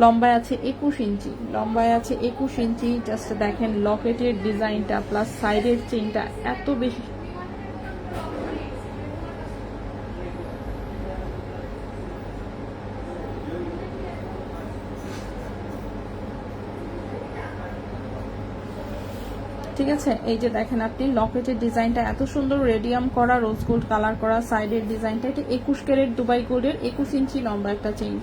লম্বায় আছে 21 ইঞ্চি, লম্বায় আছে 21 ইঞ্চি। জাস্ট দেখেন লকেটের ডিজাইনটা প্লাস সাইডের চেইনটা এত বেশি, ঠিক আছে। এই যে দেখেন আপনি লকেটের ডিজাইনটা এত সুন্দর, রেডিয়াম করা, রোজ গোল্ড কালার করা, সাইডের ডিজাইনটা। এটা 21 ক্যারেট দুবাই গোল্ডের, 21 ইঞ্চি লম্বা একটা চেইন,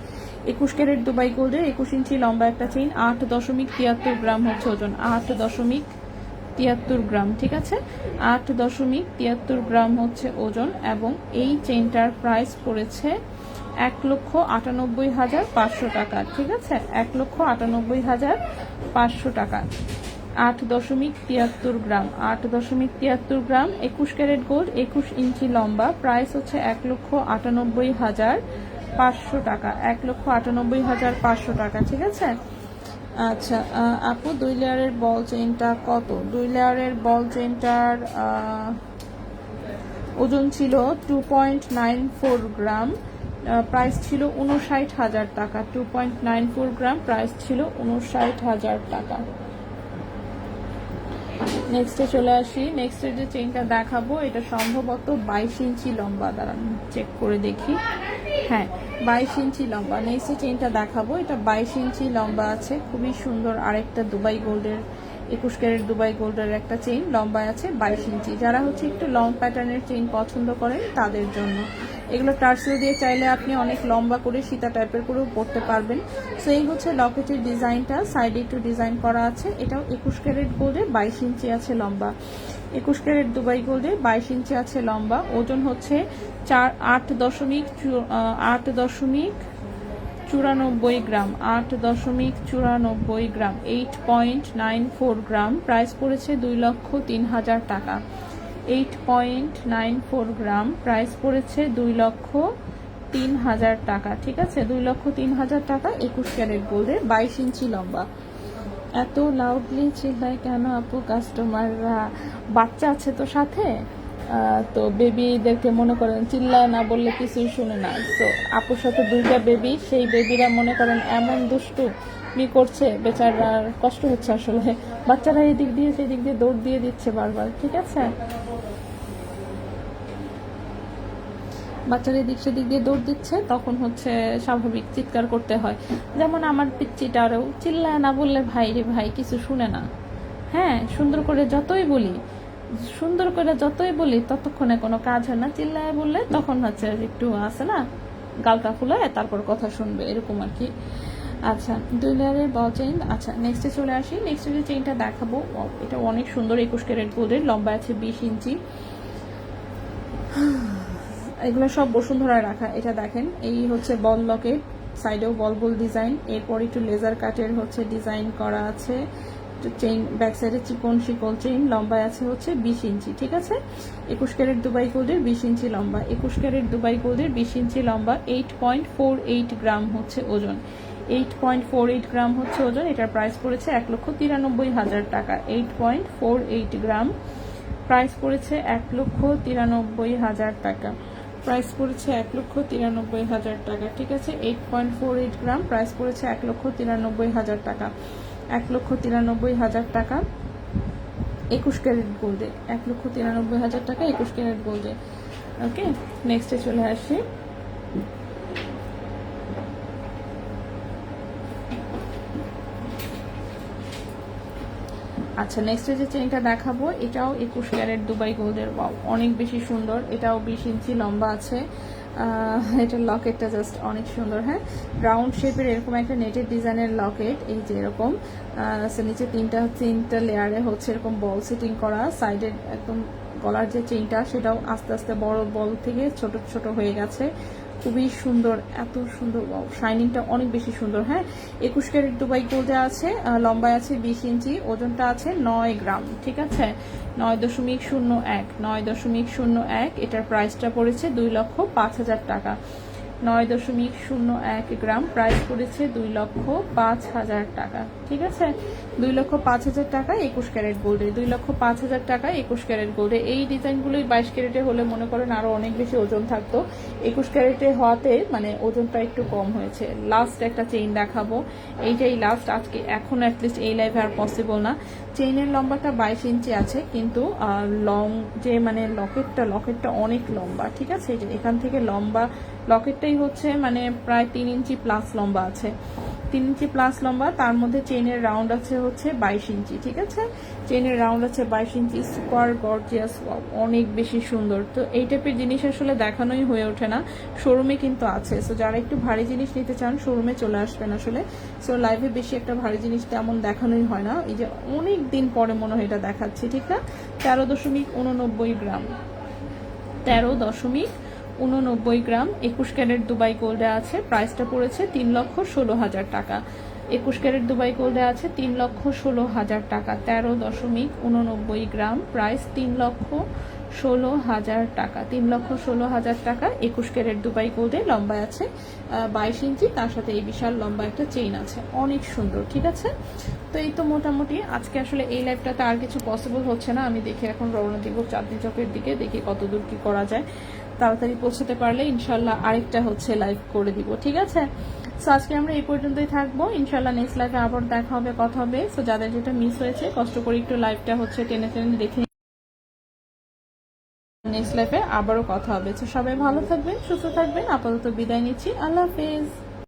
21 ক্যারেট দুবাই গোল্ডের 21 ইঞ্চি লম্বা একটা চেইন। 8.73 গ্রাম হচ্ছে ওজন, 8.73 গ্রাম, ঠিক আছে, 8.73 গ্রাম হচ্ছে ওজন। এবং এই চেইনটার প্রাইস পড়েছে 1,98,500 টাকা, ঠিক আছে, 1,98,500 টাকা। 8.73 গ্রাম, 8.73 গ্রাম, 21 ক্যারেট গোল্ড, 21 ইঞ্চি লম্বা। প্রাইস হচ্ছে 1,98,500 টাকা, 1,98,500 টাকা, ঠিক আছে। আচ্ছা আপু, 2 লেয়ারের বল চেইনটা কত? 2 লেয়ারের বল চেইনটার ওজন ছিল 2.94 গ্রাম, প্রাইস ছিল 59,000 টাকা, 2.94 গ্রাম, প্রাইস ছিল 59,000 টাকা। নেক্সটে চলে আসি। নেক্সটের যে চেইনটা দেখাবো এটা সম্ভবত 22 ইঞ্চি লম্বা, দাঁড়ান চেক করে দেখি, হ্যাঁ 22 ইঞ্চি লম্বা। নেক্সট চেইনটা দেখাবো, এটা 22 ইঞ্চি লম্বা আছে, খুবই সুন্দর। আরেকটা দুবাই গোল্ডের 21 ক্যারেট দুবাই গোল্ডের একটা চেইন, লম্বা আছে 22 ইঞ্চি। যারা হচ্ছে একটু লং প্যাটার্নের চেইন পছন্দ করেন তাদের জন্য। এগুলো টার্সেল দিয়ে চাইলে আপনি অনেক লম্বা করে সীতা টাইপের করেও পরতে পারবেন। সো এই হচ্ছে লকেটের ডিজাইনটা, সাইডে একটু ডিজাইন করা আছে। এটাও 21 ক্যারেট গোল্ডে 22 ইঞ্চি আছে লম্বা, 21 ক্যারেট দুবাই গোল্ডে 22 ইঞ্চি আছে লম্বা। ওজন হচ্ছে 8.94 গ্রাম, 8.94 গ্রাম, 8.94 গ্রাম। প্রাইস পড়েছে 2,03,000 টাকা, 8.94 গ্রাম, প্রাইস পড়েছে 2,03,000 টাকা, ঠিক আছে, 2,03,000 টাকা। 21 ক্যারেট গোল্ডের 22 ইঞ্চি লম্বা। এত লাউডলি চিল্লায় কেন আপু কাস্টমাররা? বাচ্চা আছে তো সাথে, তো বেবিদেরকে মনে করেন চিল্লায় না বললে কিছুই শুনে না। তো আপুর সাথে 2টা বেবি, সেই বেবিরা মনে করেন এমন দুষ্টুমি করছে, বেচারার কষ্ট হচ্ছে আসলে। বাচ্চারা এদিক দিয়ে সেদিক দিয়ে দৌড় দিয়ে দিচ্ছে বারবার, ঠিক আছে? বাচ্চারা এদিক সেদিক দিয়ে দৌড় দিচ্ছে, তখন হচ্ছে স্বাভাবিক চিৎকার করতে হয়। যেমন আমার পিচ্চিটারও চিল্লায় না বললে ভাই রে ভাই কিছু শুনে না। হ্যাঁ, সুন্দর করে যতই বলি ততক্ষণে কোনো কাজ হয় না। চিল্লায় বললে তখন হচ্ছে একটু আছে না, গালটা ফুলায় তারপর কথা শুনবে, এরকম আর কি। আচ্ছা, 2 লেয়ারের বল চেইন। আচ্ছা, নেক্সটে চলে আসি। নেক্সটে যে চেইনটা দেখাবো এটা অনেক সুন্দর, 21 ক্যারেট গোল্ডের, লম্বা আছে 20 ইঞ্চি। এগুলো সব বসুন্ধরায় রাখা। এটা দেখেন, এই হচ্ছে বল লকেট, সাইডেও বল বল ডিজাইন, এরপর একটু লেজার কাটের হচ্ছে ডিজাইন করা আছে। চেইন ব্যাক সাইডে চিকন শিকল চেইন, লম্বায় আছে হচ্ছে 20 ইঞ্চি, ঠিক আছে? 21 ক্যারেট দুবাই গোল্ডের 20 ইঞ্চি লম্বা, 21 ক্যারেট দুবাই গোল্ডের 20 ইঞ্চি লম্বা, 8.48 গ্রাম হচ্ছে ওজন, 8.48 গ্রাম হচ্ছে ওজন। এটার প্রাইস পড়েছে 1,93,000 টাকা। 8.48 গ্রাম, প্রাইস পড়েছে 1,93,000 টাকা। প্রাইস পড়েছে 1,93,000 টাকা, ঠিক আছে? 8.48 গ্রাম, প্রাইস পড়েছে 1,93,000 টাকা। 1,93,000 টাকা 21 ক্যারেট গোল্ডে, 1,93,000 টাকা 21 ক্যারেট গোল্ডে। ওকে, নেক্সটে চলে আসি। আচ্ছা, নেক্সটে যে চেইনটা দেখাবো এটাও 21 ক্যারেট দুবাই গোল্ডের। ওয়াও, অনেক বেশি সুন্দর। এটাও 20 ইঞ্চি লম্বা আছে। এটার লকেটটা জাস্ট অনেক সুন্দর। হ্যাঁ, রাউন্ড শেপের এরকম একটা নেটের ডিজাইনের লকেট, এই যে এরকম নিচে তিনটা লেয়ারে হচ্ছে এরকম বল সেটিং করা। সাইডের একদম গলার যে চেইনটা সেটাও আস্তে আস্তে বড় বল থেকে ছোট ছোট হয়ে গেছে। খুবই সুন্দর, এত সুন্দর, শাইনিংটা অনেক বেশি সুন্দর। হ্যাঁ, 21 ক্যারেট দুবাই গোল্ডে আছে, লম্বায় আছে 20 ইঞ্চি, ওজনটা আছে 9 গ্রাম, ঠিক আছে? 9.01, 9.01। এটার প্রাইসটা পড়েছে 2,05,000 টাকা। 9.01 গ্রাম, প্রাইস পড়েছে 2,05,000 টাকা, ঠিক আছে? 2,05,000 টাকা 21 ক্যারেট গোল্ডে, 2,05,000 টাকা 21 ক্যারেট গোল্ডে। এই ডিজাইনগুলোই 22 ক্যারেটে হলে মনে করেন আরো অনেক বেশি ওজন থাকতো। 21 ক্যারেটে হওয়াতে মানে ওজনটা একটু কম হয়েছে। লাস্ট একটা চেইন দেখাবো, এইটাই লাস্ট আজকে, এখন অ্যাটলিস্ট এই লাইভে আর পসিবল না। চেইনের লম্বাটা 22 ইঞ্চি আছে, কিন্তু লং যে মানে লকেটটা অনেক লম্বা, ঠিক আছে? এই যে এখান থেকে লম্বা লকেটটাই হচ্ছে মানে প্রায় 3 ইঞ্চি প্লাস লম্বা আছে, 3 ইঞ্চি প্লাস লম্বা। তার মধ্যে চেইনের রাউন্ড আছে হচ্ছে 22 ইঞ্চি, ঠিক আছে? চেইনের রাউন্ড আছে 22 ইঞ্চি। সুপার গর্জিয়াস, অনেক বেশি সুন্দর। তো এই টাইপের জিনিস আসলে দেখানোই হয়ে ওঠে না, শোরুমে কিন্তু আছে। সো যারা একটু ভারী জিনিস নিতে চান শোরুমে চলে আসবেন আসলে। সো লাইভে বেশি একটা ভারী জিনিস তেমন দেখানোই হয় না, এই যে অনেক দিন পরে মনে হয় এটা দেখাচ্ছি, ঠিক না? 13.89 গ্রাম, 13.89 গ্রাম 21 ক্যারেট দুবাই গোল্ডে আছে। প্রাইসটা পড়েছে 3,16,000 টাকা। 21 ক্যারেট দুবাই গোল্ডে আছে 3,16,000 টাকা। 13.89 গ্রাম, প্রাইস 3,16,000 টাকা। 3,16,000 টাকা 21 ক্যারেট দুবাই গোল্ডে, লম্বা আছে 22 ইঞ্চি, তার সাথে এই বিশাল লম্বা একটা চেইন আছে, অনেক সুন্দর, ঠিক আছে? তো এই তো মোটামুটি আজকে আসলে এই লাইভটাতে আর কিছু পসিবল হচ্ছে না। আমি দেখি এখন রওনা দিব চাঁদনি চকের দিকে, দেখি কতদূর কি করা যায়। তাড়াতাড়ি পৌঁছাতে পারলে ইনশাল্লাহ আরেকটা হচ্ছে লাইভ করে দিব, ঠিক আছে? সো আজকে আমরা এই পর্যন্তই থাকবো। ইনশাল্লাহ নেক্সট লাইভে আবার দেখা হবে, কথা হবে। সো যাদের যেটা মিস হয়েছে কষ্ট করে একটু লাইভটা হচ্ছে টেনে টেনে দেখে, নেক্সট লাইভে আবারও কথা হবে। সো সবাই ভালো থাকবেন, সুস্থ থাকবেন। আপাতত বিদায় নিচ্ছি, আল্লাহ হাফেজ।